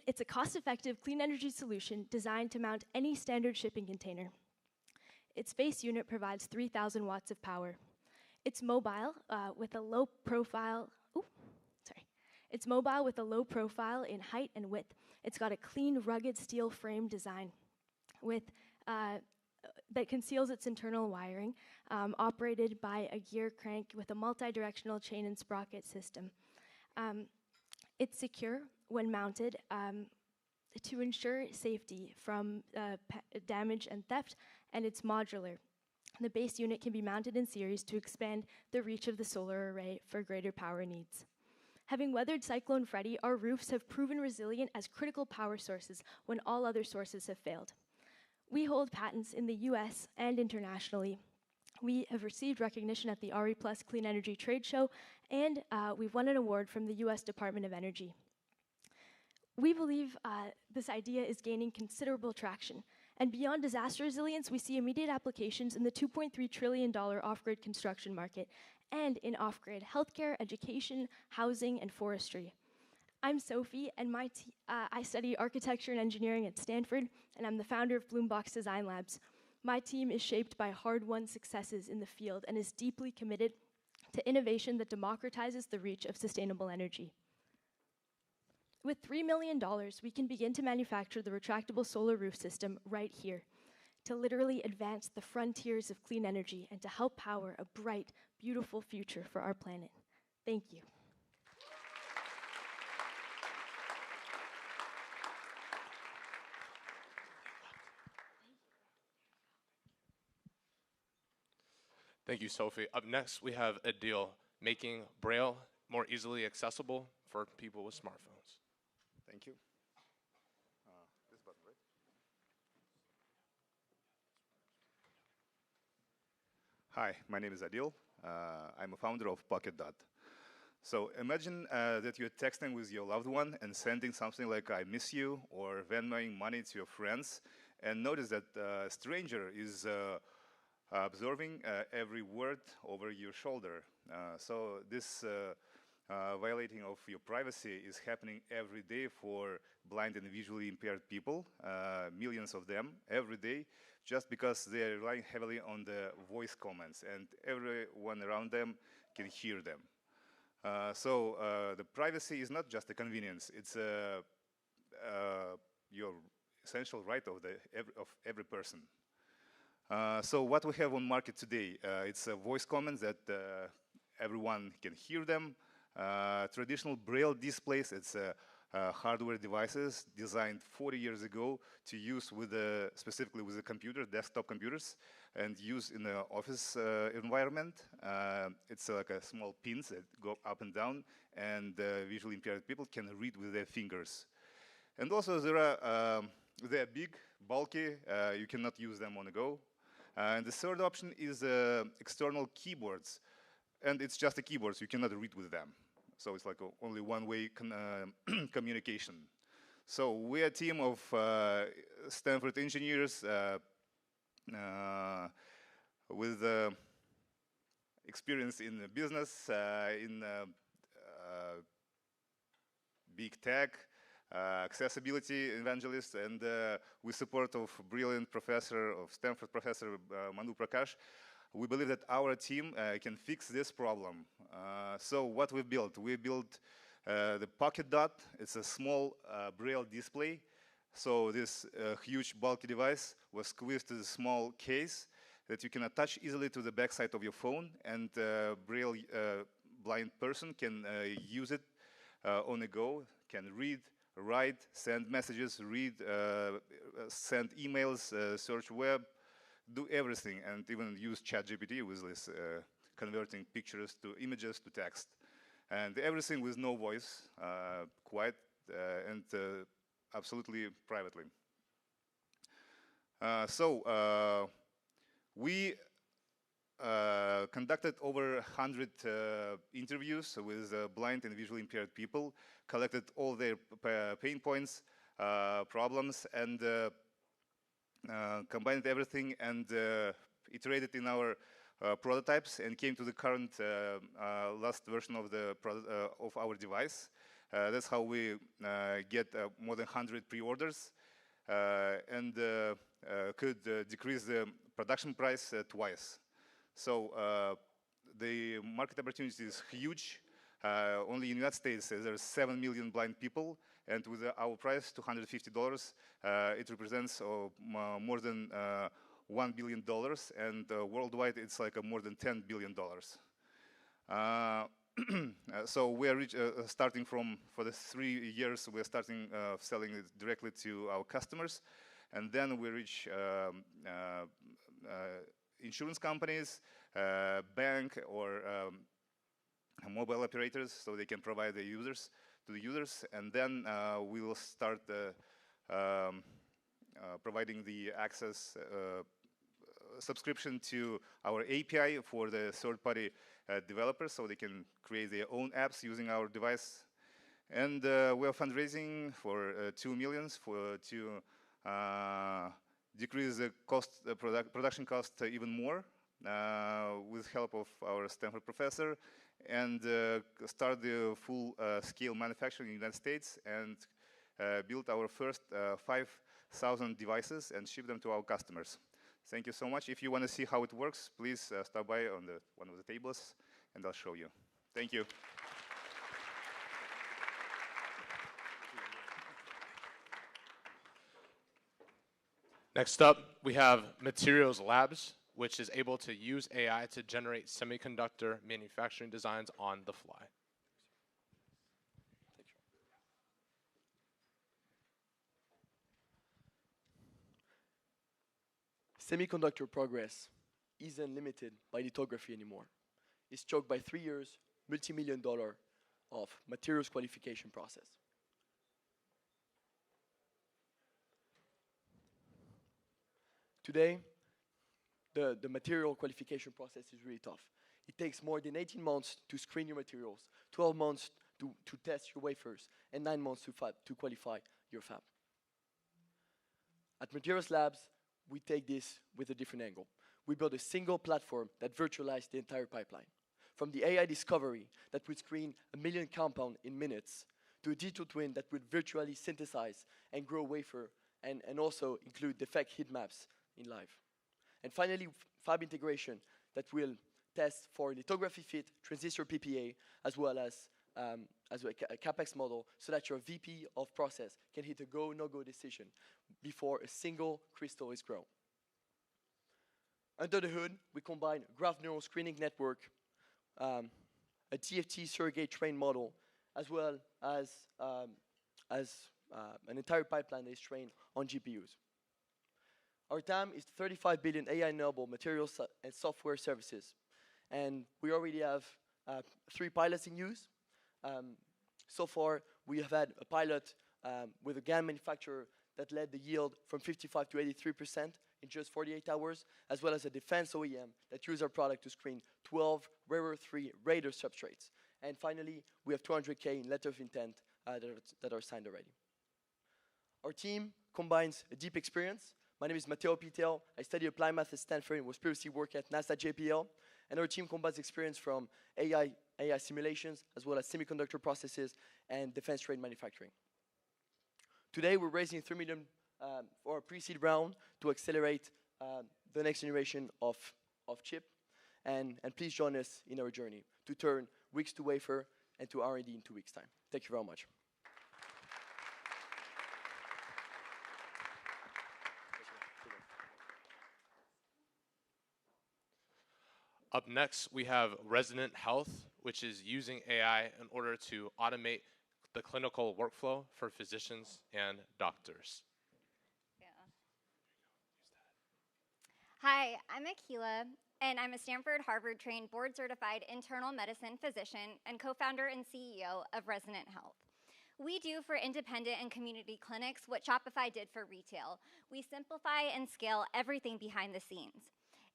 It's a cost-effective, clean energy solution designed to mount any standard shipping container. Its base unit provides 3,000 watts of power. It's mobile with a low profile. It's mobile with a low profile in height and width. It's got a clean, rugged steel frame design that conceals its internal wiring, operated by a gear crank with a multi-directional chain and sprocket system. It's secure when mounted to ensure safety from damage and theft, and it's modular. The base unit can be mounted in series to expand the reach of the solar array for greater power needs. Having weathered Cyclone Freddy, our roofs have proven resilient as critical power sources when all other sources have failed. We hold patents in the US and internationally. We have received recognition at the RE+ Clean Energy Trade Show, and we've won an award from the US Department of Energy. We believe this idea is gaining considerable traction. And beyond disaster resilience, we see immediate applications in the $2.3 trillion off-grid construction market and in off-grid healthcare, education, housing, and forestry. I'm Sophie, and I study architecture and engineering at Stanford, and I'm the founder of Bloombox Design Labs. My team is shaped by hard-won successes in the field and is deeply committed to innovation that democratizes the reach of sustainable energy. With $3 million, we can begin to manufacture the retractable solar roof system right here, to literally advance the frontiers of clean energy and to help power a bright, beautiful future for our planet. Thank you. Thank you, Sophie. Up next, we have Adil, making Braille more easily accessible for people with smartphones. Thank you. This button, right? Hi, my name is Adil. I'm a founder of PocketDot. So imagine that you're texting with your loved one and sending something like "I miss you" or Venmoing money to your friends, and notice that a stranger is observing every word over your shoulder. So this violating of your privacy is happening every day for blind and visually impaired people, millions of them every day, just because they're relying heavily on the voice comments and everyone around them can hear them. So the privacy is not just a convenience, it's your essential right of every person. So what we have on market today, it's voice comments that everyone can hear them. Traditional braille displays, it's hardware devices designed 40 years ago to use with specifically with the computer, desktop computers, and use in the office environment. It's like a small pins that go up and down, and visually impaired people can read with their fingers. And also they're big, bulky, you cannot use them on the go. And the third option is external keyboards. And it's just a keyboard, so you cannot read with them. So it's like only one-way communication. So we're a team of Stanford engineers with experience in business, in big tech, accessibility evangelists, and with support of brilliant Stanford professor Manu Prakash. We believe that our team can fix this problem. So what we built the PocketDot. It's a small braille display. So this huge bulky device was squeezed to the small case that you can attach easily to the backside of your phone, and braille blind person can use it on the go, can read, write, send messages, send emails, search web, do everything, and even use ChatGPT with this converting pictures to images to text. And everything with no voice, quiet, and absolutely privately. So we conducted over 100 interviews with blind and visually impaired people, collected all their pain points, problems, and combined everything and iterated in our prototypes and came to the current last version of our device. That's how we get more than 100 pre-orders and could decrease the production price twice. So the market opportunity is huge. Only in the United States, there's 7 million blind people, and with our price, $250, it represents more than $1 billion, and worldwide, it's like more than $10 billion. So we are starting for the 3 years, we're starting selling it directly to our customers, and then we reach insurance companies, bank, or mobile operators, so they can provide the users to the users, and then we will start providing the access subscription to our API for the third-party developers, so they can create their own apps using our device. And we are fundraising for $2 million to decrease the production cost even more with help of our Stanford professor, and start the full scale manufacturing in the United States, and build our first 5,000 devices and ship them to our customers. Thank you so much. If you want to see how it works, please stop by on one of the tables, and I'll show you. Thank you. Next up, we have Majira Labs, which is able to use AI to generate semiconductor manufacturing designs on the fly. Semiconductor progress isn't limited by lithography anymore. It's choked by 3 years, multi-million-dollar of materials qualification process. Today, the material qualification process is really tough. It takes more than 18 months to screen your materials, 12 months to test your wafers, and 9 months to qualify your fab. At Majira Labs, we take this with a different angle. We build a single platform that virtualizes the entire pipeline. from the AI discovery that would screen 1 million compounds in minutes, to a digital twin that would virtually synthesize and grow wafer and also include defect heat maps in live. And finally, fab integration that will test for lithography fit, transistor PPA, as well as a CapEx model so that your VP of process can hit a go, no-go decision before a single crystal is grown. Under the hood, we combine graph neural screening network, a TFT surrogate trained model, as well as an entire pipeline that is trained on GPUs. Our TAM is 35 billion AI-enabled materials and software services. And we already have 3 pilots in use. So far, we have had a pilot with a GaN manufacturer that led the yield from 55 to 83% in just 48 hours, as well as a defense OEM that used our product to screen 12 rare earth 3 radar substrates. And finally, we have 200K in letter of intent that are signed already. Our team combines a deep experience. My name is Matteo Pitel. I studied applied math at Stanford and was previously working at NASA JPL. And our team combines experience from AI simulations, as well as semiconductor processes and defense-trained manufacturing. Today, we're raising $3 million for a pre-seed round to accelerate the next generation of chip. And please join us in our journey to turn wicks to wafer and to R&D in 2 weeks' time. Thank you very much. Up next, we have Resonant Health, which is using AI in order to automate the clinical workflow for physicians and doctors. Hi, I'm Akila, and I'm a Stanford Harvard-trained board-certified internal medicine physician and co-founder and CEO of Resonant Health. We do for independent and community clinics what Shopify did for retail. We simplify and scale everything behind the scenes.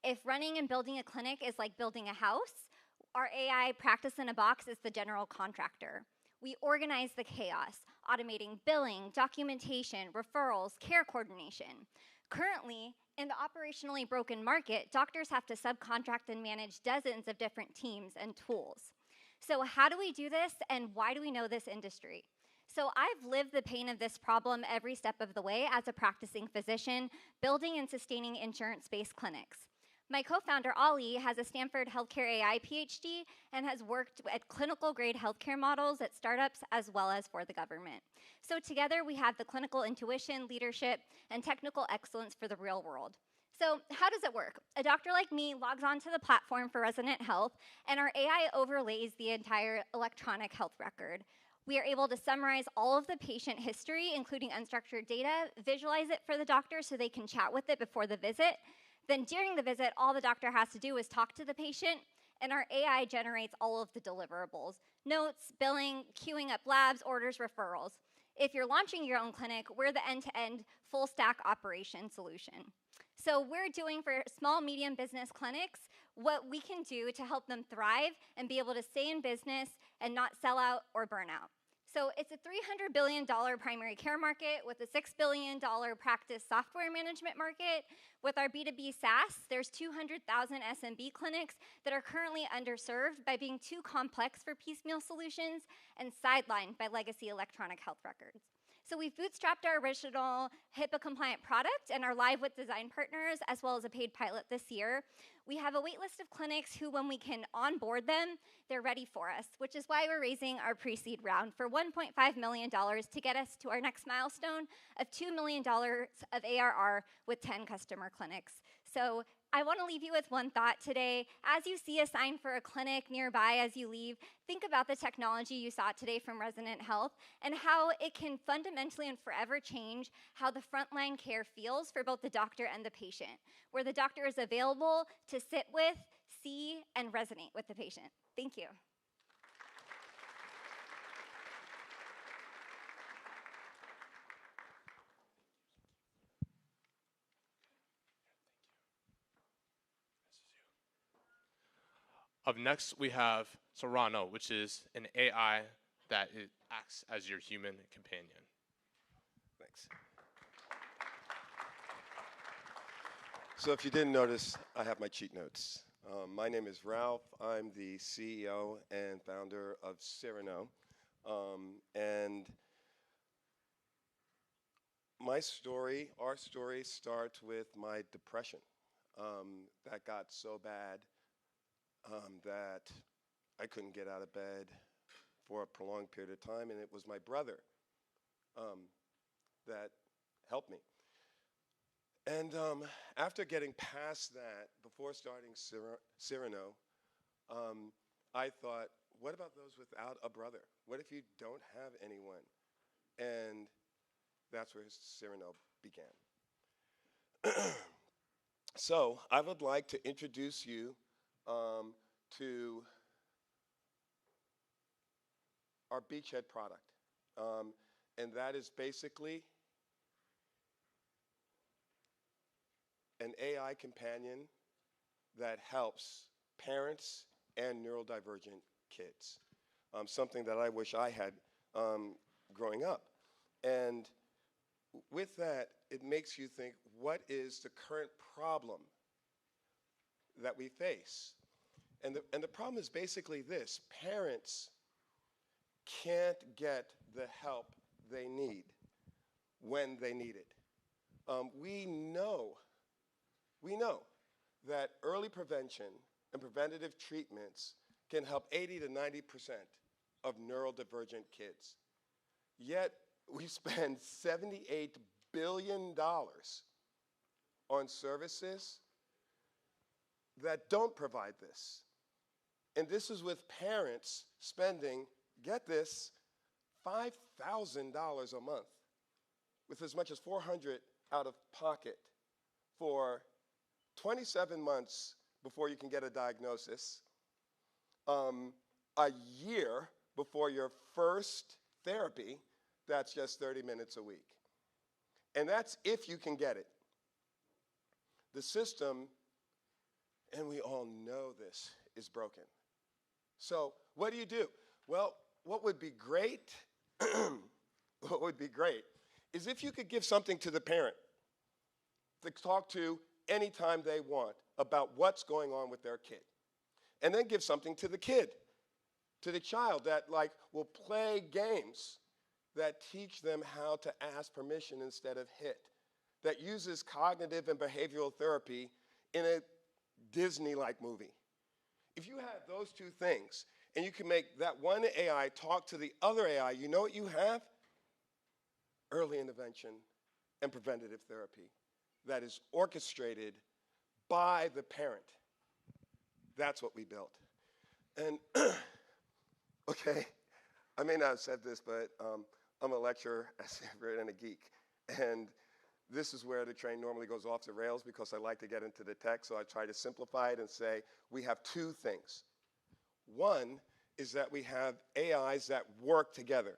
If running and building a clinic is like building a house, our AI practice in a box is the general contractor. We organize the chaos, automating billing, documentation, referrals, care coordination. Currently, in the operationally broken market, doctors have to subcontract and manage dozens of different teams and tools. So how do we do this, and why do we know this industry? So I've lived the pain of this problem every step of the way as a practicing physician, building and sustaining insurance-based clinics. My co-founder, Ali, has a Stanford Healthcare AI PhD and has worked at clinical-grade healthcare models at startups as well as for the government. So together, we have the clinical intuition, leadership, and technical excellence for the real world. So how does it work? A doctor like me logs onto the platform for Resonant Health, and our AI overlays the entire electronic health record. We are able to summarize all of the patient history, including unstructured data, visualize it for the doctor so they can chat with it before the visit. Then during the visit, all the doctor has to do is talk to the patient, and our AI generates all of the deliverables: notes, billing, queuing up labs, orders, referrals. If you're launching your own clinic, we're the end-to-end full-stack operation solution. So we're doing for small, medium business clinics what we can do to help them thrive and be able to stay in business and not sell out or burn out. So it's a $300 billion primary care market with a $6 billion practice software management market. With our B2B SaaS, there's 200,000 SMB clinics that are currently underserved by being too complex for piecemeal solutions and sidelined by legacy electronic health records. So we've bootstrapped our original HIPAA-compliant product and are live with design partners, as well as a paid pilot this year. We have a wait list of clinics who, when we can onboard them, they're ready for us, which is why we're raising our pre-seed round for $1.5 million to get us to our next milestone of $2 million of ARR with 10 customer clinics. So I want to leave you with one thought today. As you see a sign for a clinic nearby as you leave, think about the technology you saw today from Resonant Health and how it can fundamentally and forever change how the frontline care feels for both the doctor and the patient, where the doctor is available to sit with, see, and resonate with the patient. Thank you. Up next, we have Sirino, which is an AI that acts as your human companion. Thanks. So if you didn't notice, I have my cheat notes. My name is Ralph. I'm the CEO and founder of Sirino. And my story, our story, starts with my depression that got so bad that I couldn't get out of bed for a prolonged period of time, and it was my brother that helped me. And after getting past that, before starting Sirino, I thought, what about those without a brother? What if you don't have anyone? And that's where Sirino began. So I would like to introduce you to our beachhead product. And that is basically an AI companion that helps parents and neurodivergent kids, something that I wish I had growing up. And with that, it makes you think, what is the current problem that we face? And the problem is basically this: parents can't get the help they need when they need it. We know that early prevention and preventative treatments can help 80 to 90% of neurodivergent kids. Yet we spend $78 billion on services that don't provide this. And this is with parents spending, get this, $5,000 a month, with as much as $400 out of pocket for 27 months before you can get a diagnosis, a year before your first therapy. That's just 30 minutes a week. And that's if you can get it. The system, and we all know this, is broken. So what do? Well, what would be great, is if you could give something to the parent to talk to anytime they want about what's going on with their kid. And then give something to the kid, to the child, that will play games that teach them how to ask permission instead of hit, that uses cognitive and behavioral therapy in a Disney-like movie. If you have those two things, and you can make that one AI talk to the other AI, you know what you have? Early intervention and preventative therapy that is orchestrated by the parent. That's what we built. And, okay, I may not have said this, but I'm a lecturer at Stanford and a geek. And this is where the train normally goes off the rails because I like to get into the tech, so I try to simplify it and say we have two things. One is that we have AIs that work together,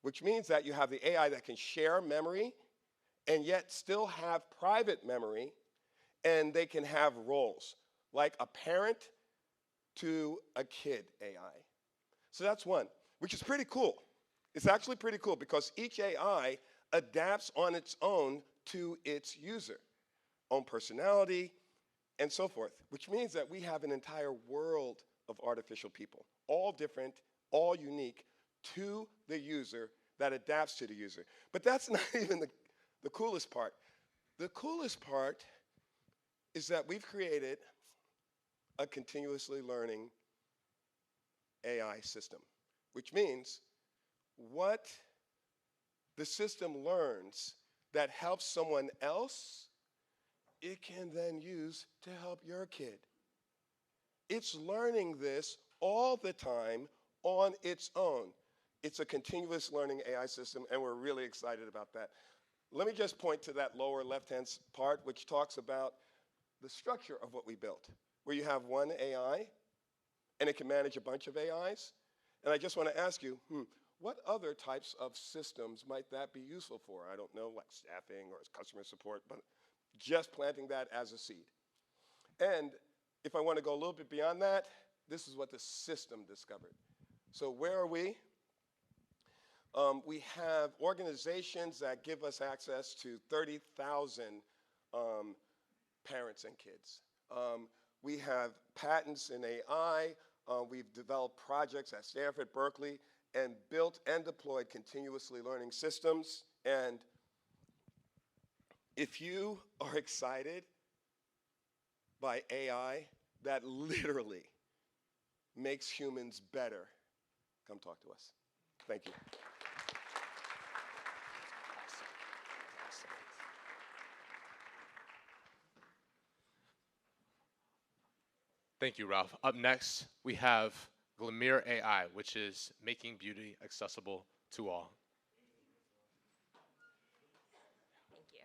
which means that you have the AI that can share memory and yet still have private memory, and they can have roles, like a parent to a kid AI. So that's one, which is pretty cool. It's actually pretty cool because each AI adapts on its own to its user, own personality, and so forth, which means that we have an entire world of artificial people, all different, all unique to the user that adapts to the user. But that's not even the coolest part. The coolest part is that we've created a continuously learning AI system, which means what the system learns that helps someone else, it can then use to help your kid. It's learning this all the time on its own. It's a continuous learning AI system, and we're really excited about that. Let me just point to that lower left-hand part, which talks about the structure of what we built, where you have one AI, and it can manage a bunch of AIs. And I just want to ask you, what other types of systems might that be useful for? I don't know, like staffing or customer support, but just planting that as a seed. And if I want to go a little bit beyond that, this is what the system discovered. So where are we? We have organizations that give us access to 30,000 parents and kids. We have patents in AI. We've developed projects at Stanford, Berkeley, and built and deployed continuously learning systems. And if you are excited by AI, that literally makes humans better, come talk to us. Thank you. Thank you, Ralph. Up next, we have Glamir AI, which is making beauty accessible to all. Thank you.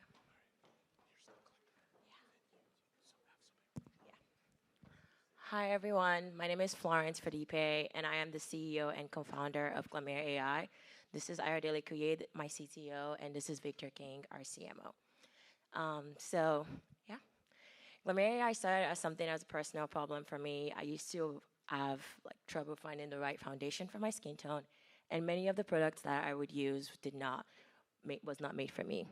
Hi, everyone. My name is Florence Felipe, and I am the CEO and co-founder of Glamir AI. This is Ayodele Kuyed, my CTO, and this is Victor King, our CMO. Glamir AI started as something as a personal problem for me. I used to have trouble finding the right foundation for my skin tone, and many of the products that I would use was not made for me.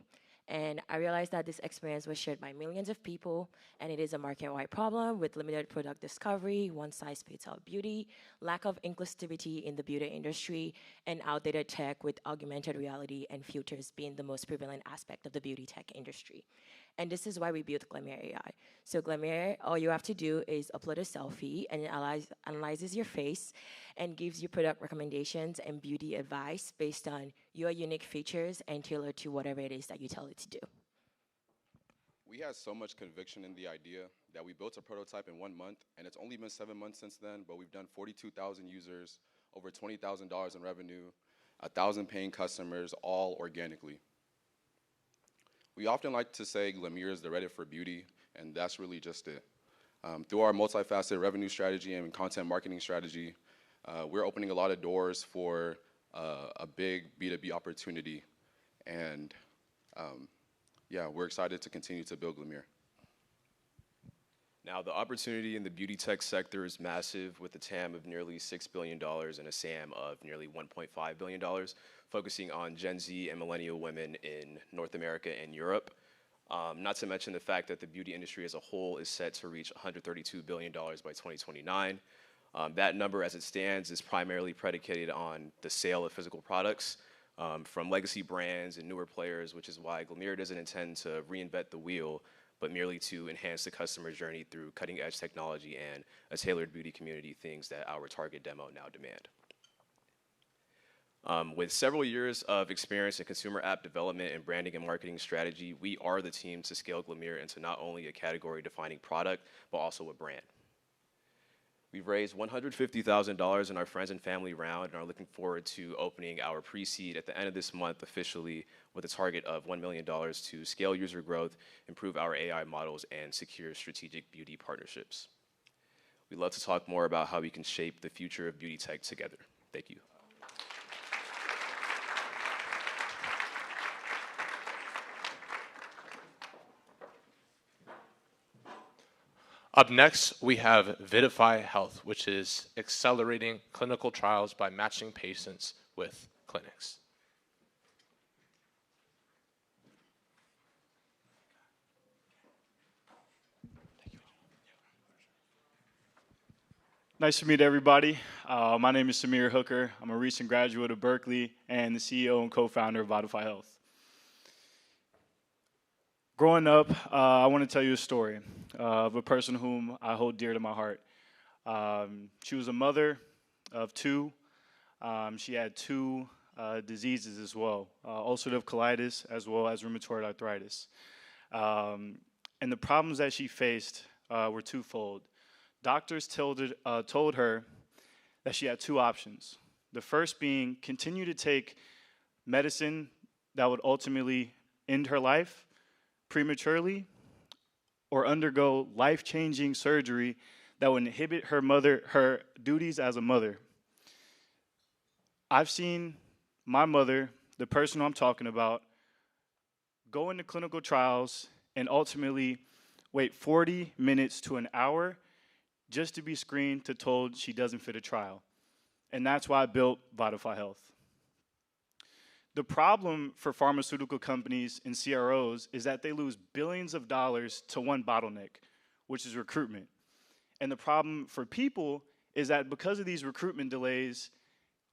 And I realized that this experience was shared by millions of people, and it is a market-wide problem with limited product discovery, one-size-fits-all beauty, lack of inclusivity in the beauty industry, and outdated tech with augmented reality and filters being the most prevalent aspect of the beauty tech industry. And this is why we built Glamir AI. So Glamir, all you have to do is upload a selfie, and it analyzes your face and gives you product recommendations and beauty advice based on your unique features and tailored to whatever it is that you tell it to do. We had so much conviction in the idea that we built a prototype in 1 month, and it's only been 7 months since then, but we've done 42,000 users, over $20,000 in revenue, 1,000 paying customers, all organically. We often like to say Glamir is the Reddit for beauty, and that's really just it. Through our multifaceted revenue strategy and content marketing strategy, we're opening a lot of doors for a big B2B opportunity, and yeah, we're excited to continue to build Glamir. Now, the opportunity in the beauty tech sector is massive, with a TAM of nearly $6 billion and a SAM of nearly $1.5 billion, focusing on Gen Z and millennial women in North America and Europe. Not to mention the fact that the beauty industry as a whole is set to reach $132 billion by 2029. That number, as it stands, is primarily predicated on the sale of physical products from legacy brands and newer players, which is why Glamir doesn't intend to reinvent the wheel, but merely to enhance the customer journey through cutting-edge technology and a tailored beauty community, things that our target demo now demand. With several years of experience in consumer app development and branding and marketing strategy, we are the team to scale Glamir into not only a category-defining product, but also a brand. We've raised $150,000 in our friends and family round and are looking forward to opening our pre-seed at the end of this month officially with a target of $1 million to scale user growth, improve our AI models, and secure strategic beauty partnerships. We'd love to talk more about how we can shape the future of beauty tech together. Thank you. Up next, we have Vidify Health, which is accelerating clinical trials by matching patients with clinics. Nice to meet everybody. My name is Samir Hooker. I'm a recent graduate of Berkeley and the CEO and co-founder of Vidify Health. Growing up, I want to tell you a story of a person whom I hold dear to my heart. She was a mother of two. She had two diseases as well, ulcerative colitis as well as rheumatoid arthritis. And the problems that she faced were twofold. Doctors told her that she had two options. The first being continue to take medicine that would ultimately end her life prematurely, or undergo life-changing surgery that would inhibit her duties as a mother. I've seen my mother, the person who I'm talking about, go into clinical trials and ultimately wait 40 minutes to an hour just to be screened to told she doesn't fit a trial. And that's why I built Vidify Health. The problem for pharmaceutical companies and CROs is that they lose billions of dollars to one bottleneck, which is recruitment. And the problem for people is that because of these recruitment delays,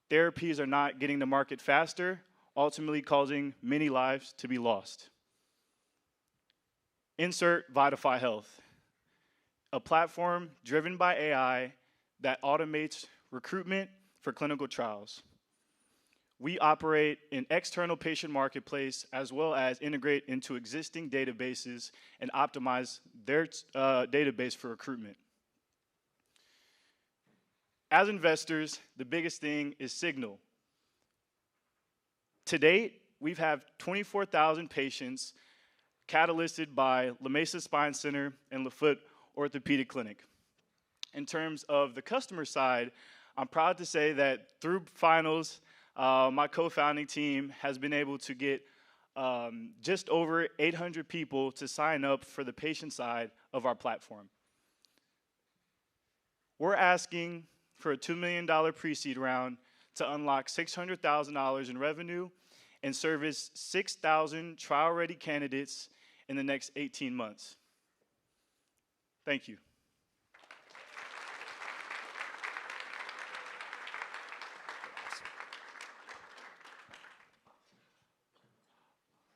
therapies are not getting to market faster, ultimately causing many lives to be lost. Insert Vitify Health, a platform driven by AI that automates recruitment for clinical trials. We operate an external patient marketplace as well as integrate into existing databases and optimize their database for recruitment. As investors, the biggest thing is signal. To date, we've had 24,000 patients catalysted by La Mesa Spine Center and LaFoot Orthopedic Clinic. In terms of the customer side, I'm proud to say that through finals, my co-founding team has been able to get just over 800 people to sign up for the patient side of our platform. We're asking for a $2 million pre-seed round to unlock $600,000 in revenue and service 6,000 trial-ready candidates in the next 18 months. Thank you.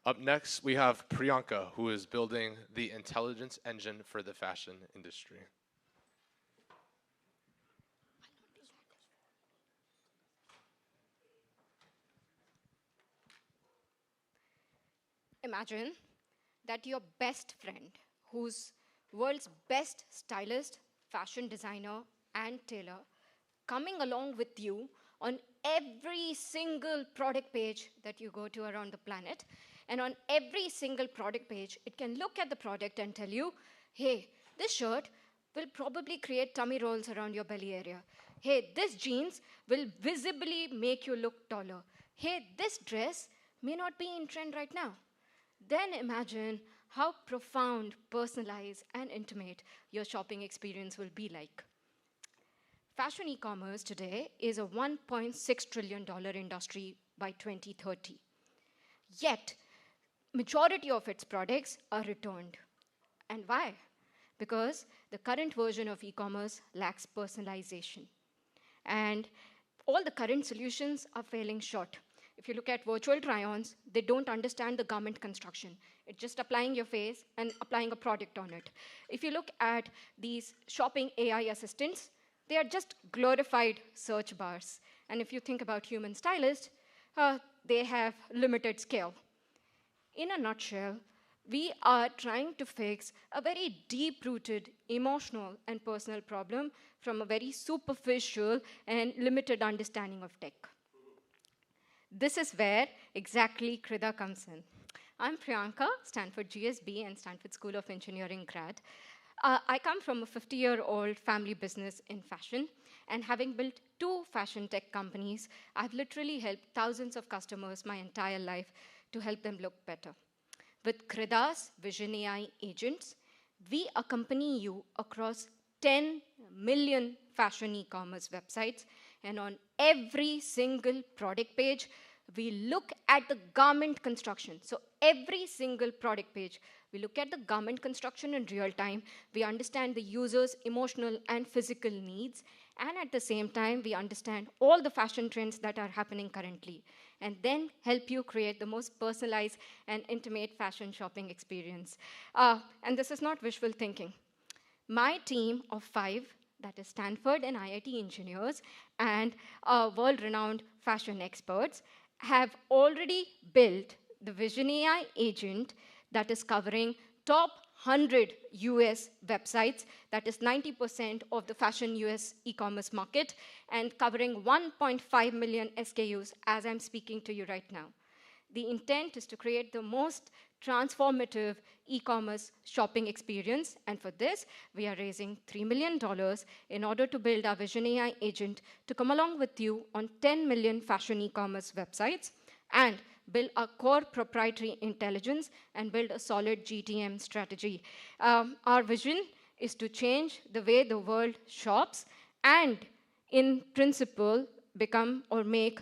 Up next, we have Priyanka, who is building the intelligence engine for the fashion industry. Imagine that your best friend, who's world's best stylist, fashion designer, and tailor, coming along with you on every single product page that you go to around the planet. And on every single product page, it can look at the product and tell you, hey, this shirt will probably create tummy rolls around your belly area. Hey, this jeans will visibly make you look taller. Hey, this dress may not be in trend right now. Then imagine how profound, personalized, and intimate your shopping experience will be like. Fashion e-commerce today is a $1.6 trillion industry by 2030. Yet, majority of its products are returned. And why? Because the current version of e-commerce lacks personalization. And all the current solutions are failing short. If you look at virtual try-ons, they don't understand the garment construction. It's just applying your face and applying a product on it. If you look at these shopping AI assistants, they are just glorified search bars. And if you think about human stylists, they have limited scale. In a nutshell, we are trying to fix a very deep-rooted emotional and personal problem from a very superficial and limited understanding of tech. This is where exactly Krida comes in. I'm Priyanka, Stanford GSB and Stanford School of Engineering grad. I come from a 50-year-old family business in fashion, and having built 2 fashion tech companies, I've literally helped thousands of customers my entire life to help them look better. With Krida's Vision AI agents, we accompany you across 10 million fashion e-commerce websites, and on every single product page, we look at the garment construction. So every single product page, we look at the garment construction in real time. We understand the user's emotional and physical needs. And at the same time, we understand all the fashion trends that are happening currently. And then help you create the most personalized and intimate fashion shopping experience. And this is not wishful thinking. My team of 5, that is Stanford and IIT engineers and world-renowned fashion experts, have already built the Vision AI agent that is covering top 100 US websites, that is 90% of the fashion US e-commerce market, and covering 1.5 million SKUs as I'm speaking to you right now. The intent is to create the most transformative e-commerce shopping experience, and for this, we are raising $3 million in order to build our Vision AI agent to come along with you on 10 million fashion e-commerce websites and build a core proprietary intelligence and build a solid GTM strategy. Our vision is to change the way the world shops and, in principle, become or make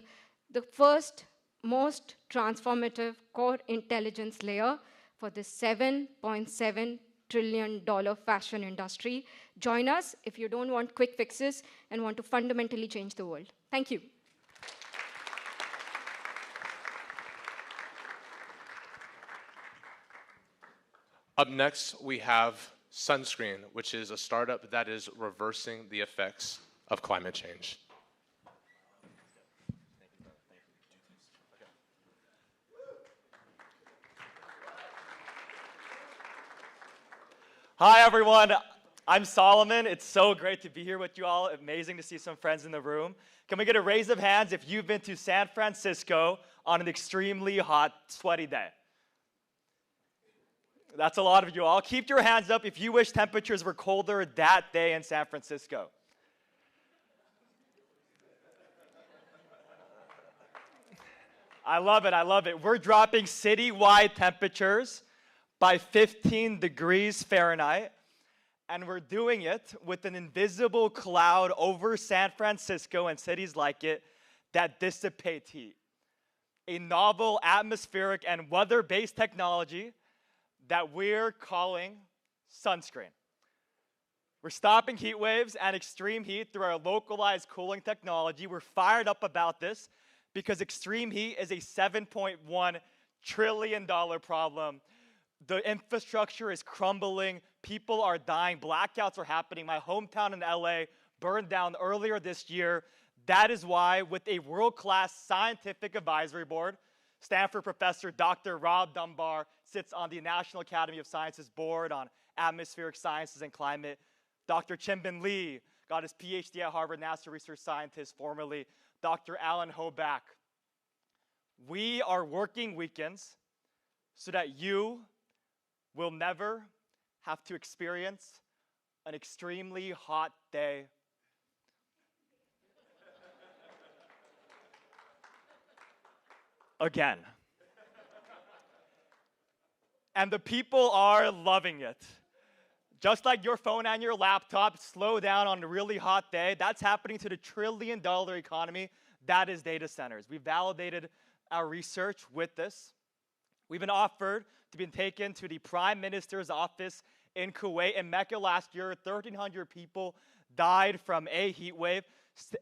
the first most transformative core intelligence layer for the $7.7 trillion fashion industry. Join us if you don't want quick fixes and want to fundamentally change the world. Thank you. Up next, we have Sunscreen, which is a startup that is reversing the effects of climate change. Hi, everyone. I'm Solomon. It's so great to be here with you all. Amazing to see some friends in the room. Can we get a raise of hands if you've been to San Francisco on an extremely hot, sweaty day? That's a lot of you all. Keep your hands up if you wish temperatures were colder that day in San Francisco. I love it, I love it. We're dropping citywide temperatures by 15 degrees Fahrenheit, and we're doing it with an invisible cloud over San Francisco and cities like it that dissipate heat. A novel atmospheric and weather-based technology that we're calling sunscreen. We're stopping heat waves and extreme heat through our localized cooling technology. We're fired up about this because extreme heat is a $7.1 trillion problem. The infrastructure is crumbling. People are dying. Blackouts are happening. My hometown in LA burned down earlier this year. That is why, with a world-class scientific advisory board, Stanford professor Dr. Rob Dunbar sits on the National Academy of Sciences board on atmospheric sciences and climate. Dr. Chinbin Lee got his PhD at Harvard, NASA research scientist, formerly Dr. Alan Hoback. We are working weekends so that you will never have to experience an extremely hot day again. And the people are loving it. Just like your phone and your laptop slow down on a really hot day, that's happening to the trillion-dollar economy that is data centers. We validated our research with this. We've been offered to be taken to the Prime Minister's office in Kuwait. In Mecca last year, 1,300 people died from a heat wave.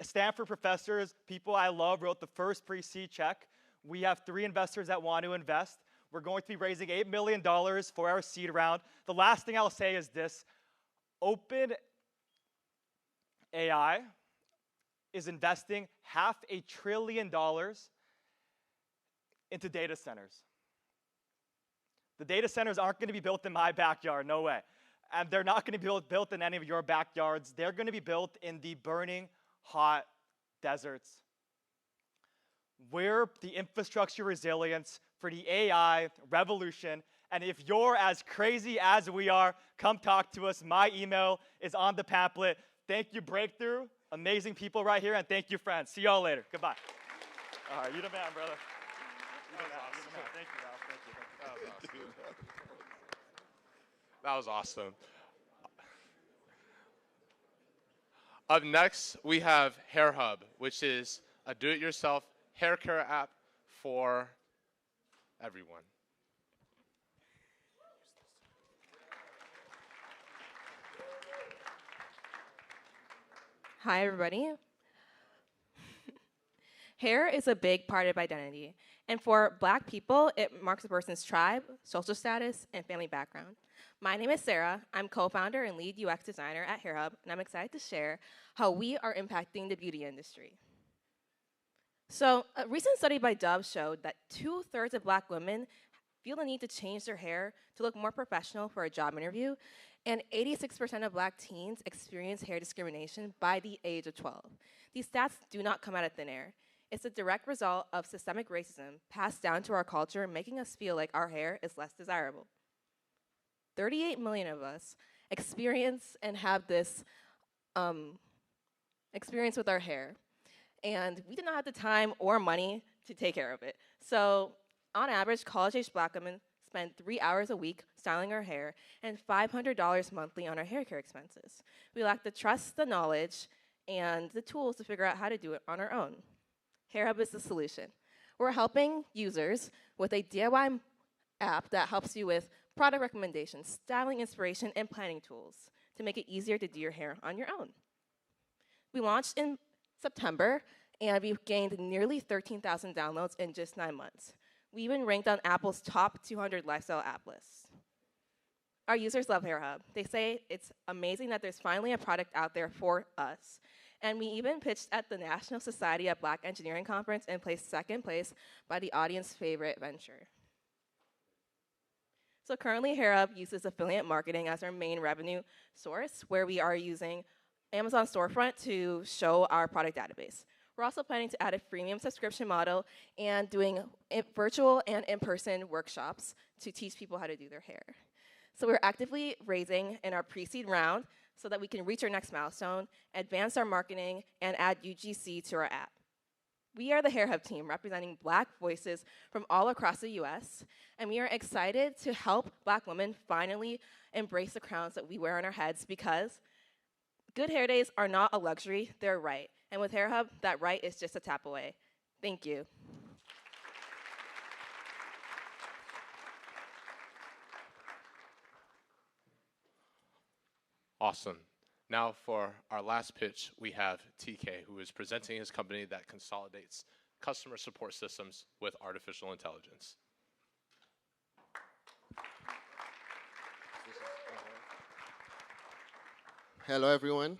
Stanford professors, people I love, wrote the first pre-seed check. We have 3 investors that want to invest. We're going to be raising $8 million for our seed round. The last thing I'll say is this. Open AI is investing $500 billion into data centers. The data centers aren't going to be built in my backyard, no way. And they're not going to be built in any of your backyards. They're going to be built in the burning hot deserts. We're the infrastructure resilience for the AI revolution. And if you're as crazy as we are, come talk to us. My email is on the pamphlet. Thank you, Breakthrough. Amazing people right here. And thank you, friends. See y'all later. Goodbye. All right, you the man, brother. You the man. You the man. Thank you, Ralph. Thank you. That was awesome. Up next, we have Hair Hub, which is a do-it-yourself hair care app for everyone. Hi, everybody. Hair is a big part of identity. And for Black people, it marks a person's tribe, social status, and family background. My name is Sarah. I'm co-founder and lead UX designer at Hair Hub, and I'm excited to share how we are impacting the beauty industry. So a recent study by Dove showed that 2/3 of Black women feel the need to change their hair to look more professional for a job interview, and 86% of Black teens experience hair discrimination by the age of 12. These stats do not come out of thin air. It's a direct result of systemic racism passed down to our culture, making us feel like our hair is less desirable. 38 million of us experience and have this experience with our hair. And we did not have the time or money to take care of it. So on average, college-age Black women spend 3 hours a week styling our hair and $500 monthly on our hair care expenses. We lack the trust, the knowledge, and the tools to figure out how to do it on our own. Hair Hub is the solution. We're helping users with a DIY app that helps you with product recommendations, styling inspiration, and planning tools to make it easier to do your hair on your own. We launched in September, and we've gained nearly 13,000 downloads in just 9 months. We even ranked on Apple's top 200 lifestyle app list. Our users love HairHub. They say it's amazing that there's finally a product out there for us. And we even pitched at the National Society of Black Engineering Conference and placed second place by the audience favorite venture. So currently, HairHub uses affiliate marketing as our main revenue source, where we are using Amazon storefront to show our product database. We're also planning to add a freemium subscription model and doing virtual and in-person workshops to teach people how to do their hair. So we're actively raising in our pre-seed round so that we can reach our next milestone, advance our marketing, and add UGC to our app. We are the HairHub team representing Black voices from all across the US, and we are excited to help Black women finally embrace the crowns that we wear on our heads, because good hair days are not a luxury, they're a right. And with HairHub, that right is just a tap away. Thank you. Awesome. Now for our last pitch, we have TK, who is presenting his company that consolidates customer support systems with artificial intelligence. Hello, everyone.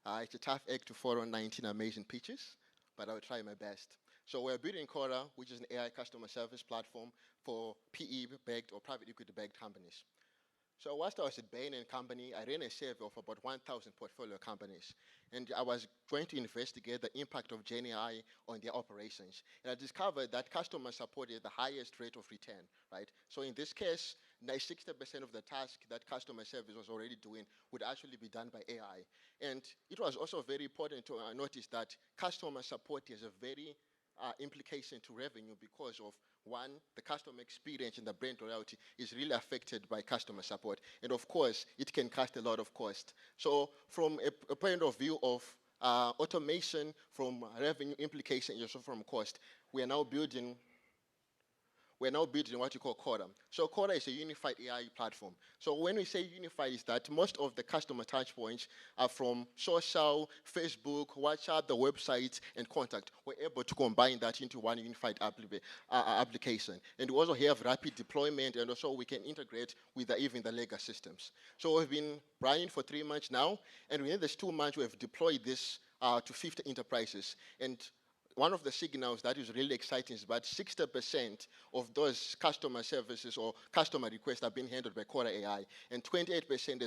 It's a tough act to follow 19 amazing pitches, but I will try my best. So we're building Cora, which is an AI customer service platform for PE-backed or private equity-backed companies. So whilst I was at Bain & Company, I ran a survey of about 1,000 portfolio companies. And I was going to investigate the impact of Gen AI on their operations. And I discovered that customer support is the highest rate of return, right? So in this case, 60% of the task that customer service was already doing would actually be done by AI. And it was also very important to notice that customer support is a very implication to revenue because of, one, the customer experience and the brand loyalty is really affected by customer support. And of course, it can cost a lot of cost. So from a point of view of automation, from revenue implications, also from cost, we are now building what you call Cora. So Cora is a unified AI platform. So when we say unified, is that most of the customer touchpoints are from social, Facebook, WhatsApp, the website, and contact. We're able to combine that into one unified application. And we also have rapid deployment, and also we can integrate with even the legacy systems. So we've been running for 3 months now, and within these 2 months, we've deployed this to 50 enterprises. And one of the signals that is really exciting is about 60% of those customer services or customer requests are being handled by Cora AI, and 28%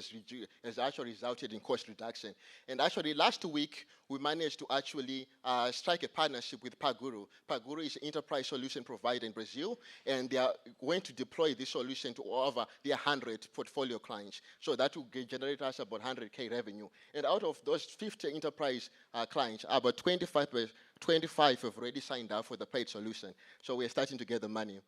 has actually resulted in cost reduction. And actually, last week, we managed to actually strike a partnership with Paguro. Paguro is an enterprise solution provider in Brazil, and they are going to deploy this solution to over their 100 portfolio clients. So that will generate us about 100K revenue. And out of those 50 enterprise clients, about 25 have already signed up for the paid solution. So we're starting to get the money.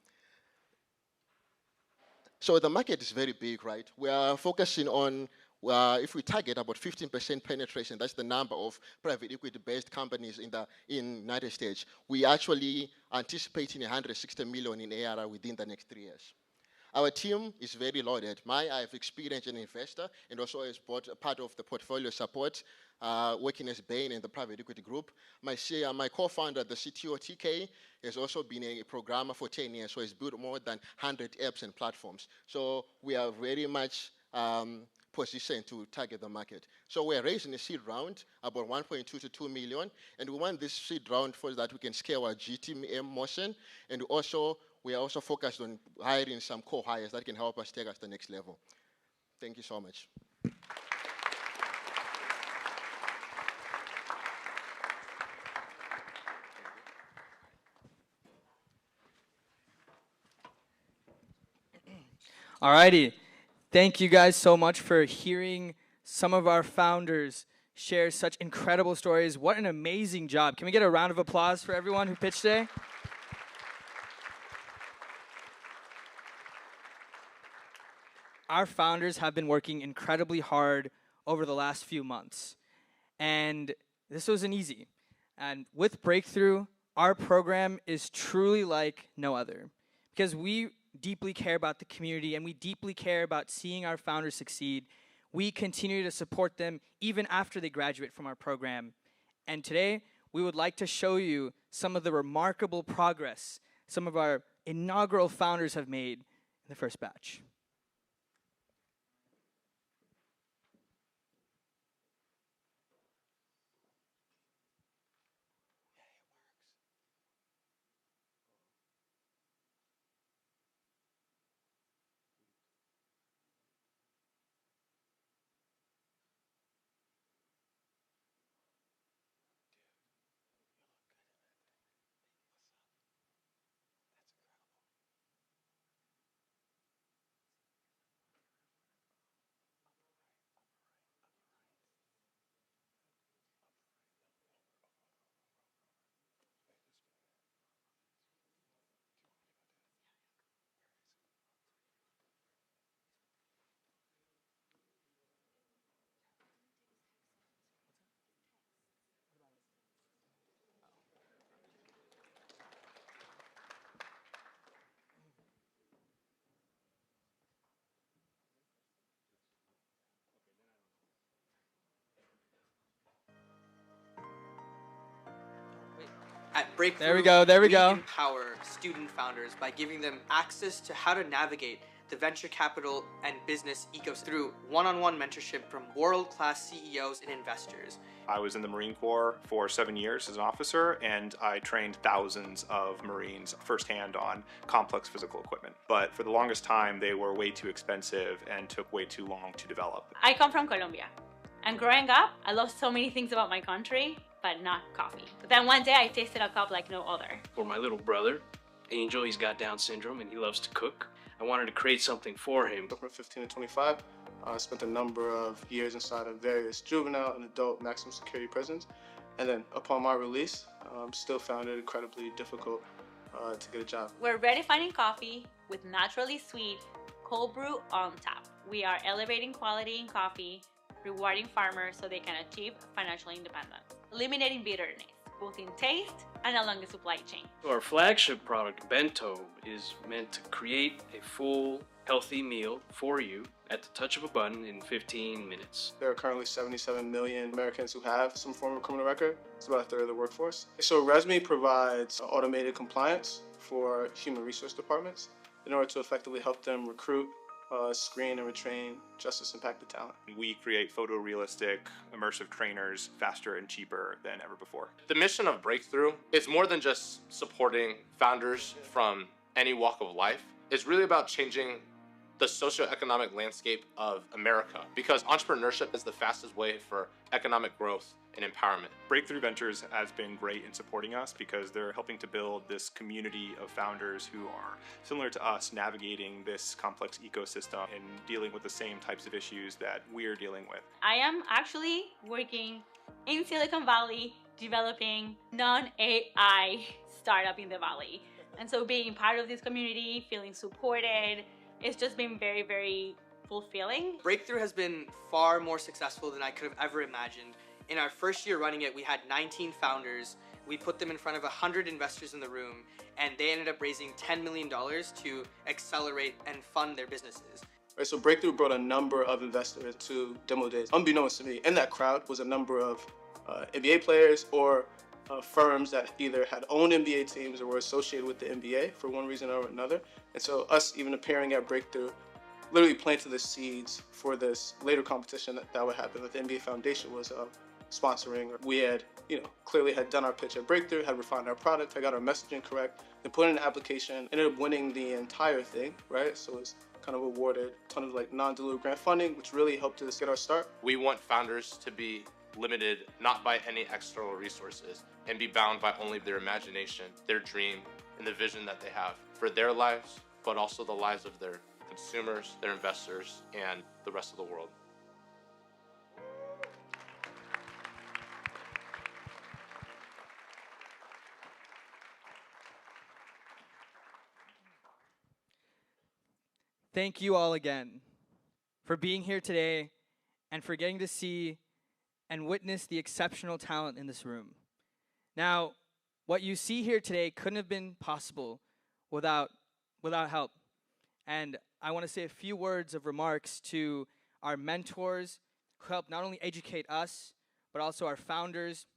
So the market is very big, right? We are focusing on, if we target about 15% penetration, that's the number of private equity-based companies in the United States. We actually anticipating 160 million in ARR within the next 3 years. Our team is very loaded. I have experience as an investor and also as part of the portfolio support, working as Bain in the private equity group. My co-founder, the CTO, TK, has also been a programmer for 10 years, so he's built more than 100 apps and platforms. So we are very much positioned to target the market. So we're raising a seed round, about 1.2 to 2 million, and we want this seed round so that we can scale our GTM motion, and we are also focused on hiring some co-hires that can help us take us to the next level. Thank you so much. Alrighty. Thank you guys so much for hearing some of our founders share such incredible stories. What an amazing job. Can we get a round of applause for everyone who pitched today? Our founders have been working incredibly hard over the last few months, and this wasn't easy. And with Breakthrough, our program is truly like no other, because we deeply care about the community and we deeply care about seeing our founders succeed, we continue to support them even after they graduate from our program. And today, we would like to show you some of the remarkable progress some of our inaugural founders have made in the first batch. At Breakthrough, There we go. empower student founders by giving them access to how to navigate the venture capital and business ecosystem through one-on-one mentorship from world-class CEOs and investors. I was in the Marine Corps for 7 years as an officer, and I trained thousands of Marines firsthand on complex physical equipment. But for the longest time, they were way too expensive and took way too long to develop. I come from Colombia, and growing up, I loved so many things about my country, but not coffee. But then one day I tasted a cup like no other. For my little brother, Angel, he's got Down syndrome and he loves to cook. I wanted to create something for him. From 15 to 25, I spent a number of years inside of various juvenile and adult maximum security prisons. And then upon my release, still found it incredibly difficult to get a job. We're redefining coffee with naturally sweet cold brew on tap. We are elevating quality in coffee, rewarding farmers so they can achieve financial independence, eliminating bitterness, both in taste and along the supply chain. Our flagship product, Bento, is meant to create a full, healthy meal for you at the touch of a button in 15 minutes. There are currently 77 million Americans who have some form of criminal record. It's about a third of the workforce. So Resme provides automated compliance for human resource departments in order to effectively help them recruit, screen and retrain justice impacted talent. We create photorealistic, immersive trainers faster and cheaper than ever before. The mission of Breakthrough is more than just supporting founders from any walk of life. It's really about changing the socioeconomic landscape of America, because entrepreneurship is the fastest way for economic growth and empowerment. Breakthrough Ventures has been great in supporting us because they're helping to build this community of founders who are similar to us, navigating this complex ecosystem and dealing with the same types of issues that we're dealing with. I am actually working in Silicon Valley developing non-AI startup in the Valley. And so being part of this community, feeling supported, it's just been very, very fulfilling. Breakthrough has been far more successful than I could have ever imagined. In our first year running it, we had 19 founders. We put them in front of 100 investors in the room, and they ended up raising $10 million to accelerate and fund their businesses. Right, so Breakthrough brought a number of investors to demo days. Unbeknownst to me, in that crowd was a number of NBA players or firms that either had owned NBA teams or were associated with the NBA for one reason or another. And so us even appearing at Breakthrough literally planted the seeds for this later competition that would happen that the NBA Foundation was sponsoring. We had, clearly had done our pitch at Breakthrough, had refined our product, had got our messaging correct, then put in an application, ended up winning the entire thing, right? So it's kind of awarded a ton of non-dilutive grant funding, which really helped us get our start. We want founders to be limited not by any external resources and be bound by only their imagination, their dream, and the vision that they have for their lives, but also the lives of their consumers, their investors, and the rest of the world. Thank you all again for being here today and for getting to see and witness the exceptional talent in this room. Now, what you see here today couldn't have been possible without help. And I want to say a few words of remarks to our mentors who help not only educate us, but also our founders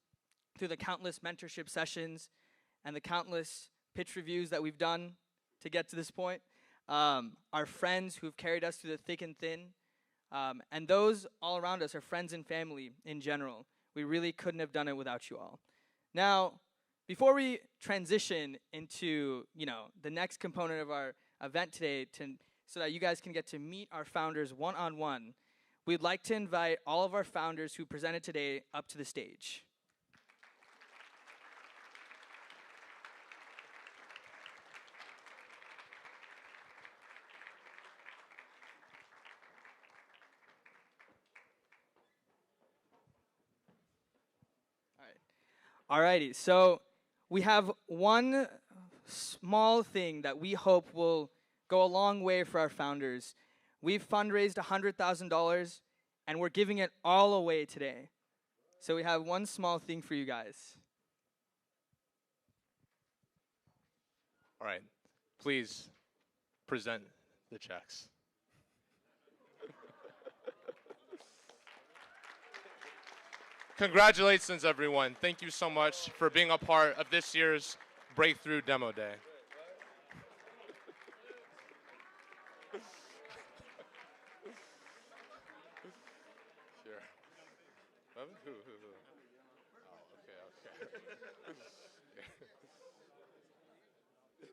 through the countless mentorship sessions and the countless pitch reviews that we've done to get to this point. Our friends who've carried us through the thick and thin, and those all around us, our friends and family in general. We really couldn't have done it without you all. Now, before we transition into, the next component of our event today, so that you guys can get to meet our founders one-on-one, we'd like to invite all of our founders who presented today up to the stage. Alrighty, so we have one small thing that we hope will go a long way for our founders. We've fundraised $100,000, and we're giving it all away today. So we have one small thing for you guys. All right, please present the checks. Congratulations, everyone. Thank you so much for being a part of this year's Breakthrough Demo Day. Sure. Who? Oh, okay.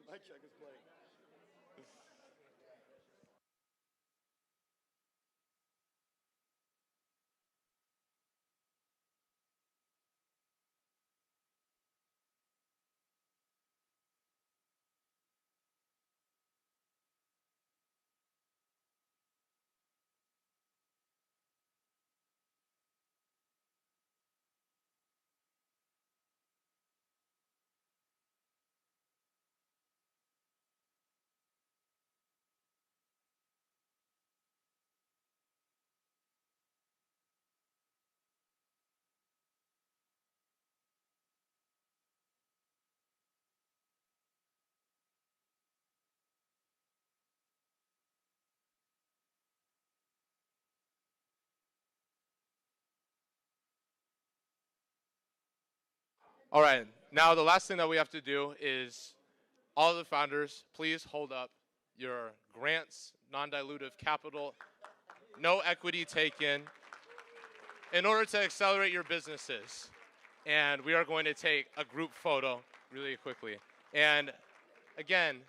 My check is blank. All right, now the last thing that we have to do is all of the founders, please hold up your grants, non-dilutive capital, no equity taken, in order to accelerate your businesses. And we are going to take a group photo really quickly. And again,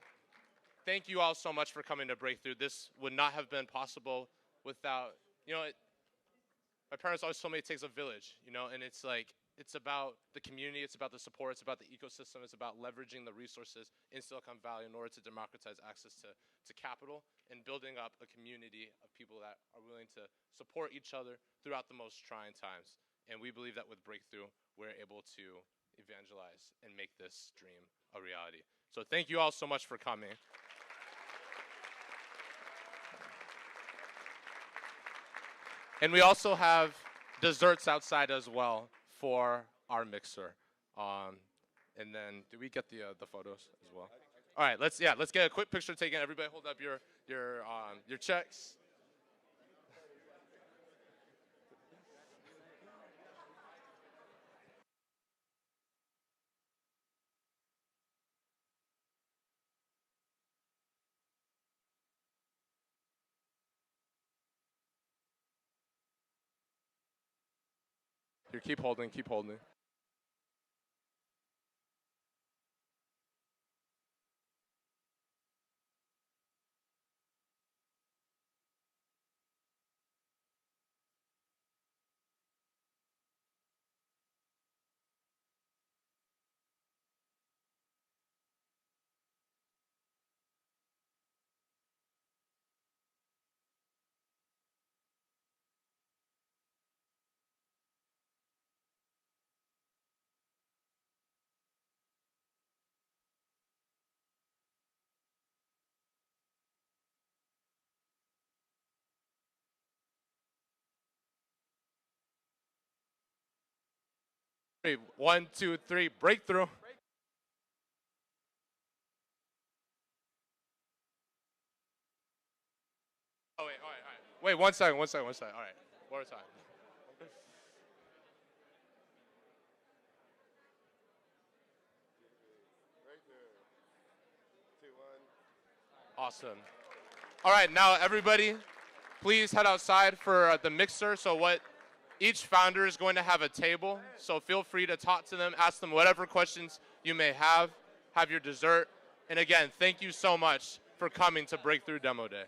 thank you all so much for coming to Breakthrough. This would not have been possible without, my parents always told me it takes a village, and it's like, it's about the community, it's about the support, it's about the ecosystem, it's about leveraging the resources in Silicon Valley in order to democratize access to capital and building up a community of people that are willing to support each other throughout the most trying times. And we believe that with Breakthrough, we're able to evangelize and make this dream a reality. So thank you all so much for coming. And we also have desserts outside as well for our mixer. And then, do we get the photos as well? All right, let's get a quick picture taken. Everybody hold up your checks. Here, keep holding. 1, 2, 3, breakthrough. Wait, one second. All right, one more time. Awesome. All right, now everybody, please head outside for the mixer. So each founder is going to have a table, so feel free to talk to them, ask them whatever questions you may have your dessert. And again, thank you so much for coming to Breakthrough Demo Day.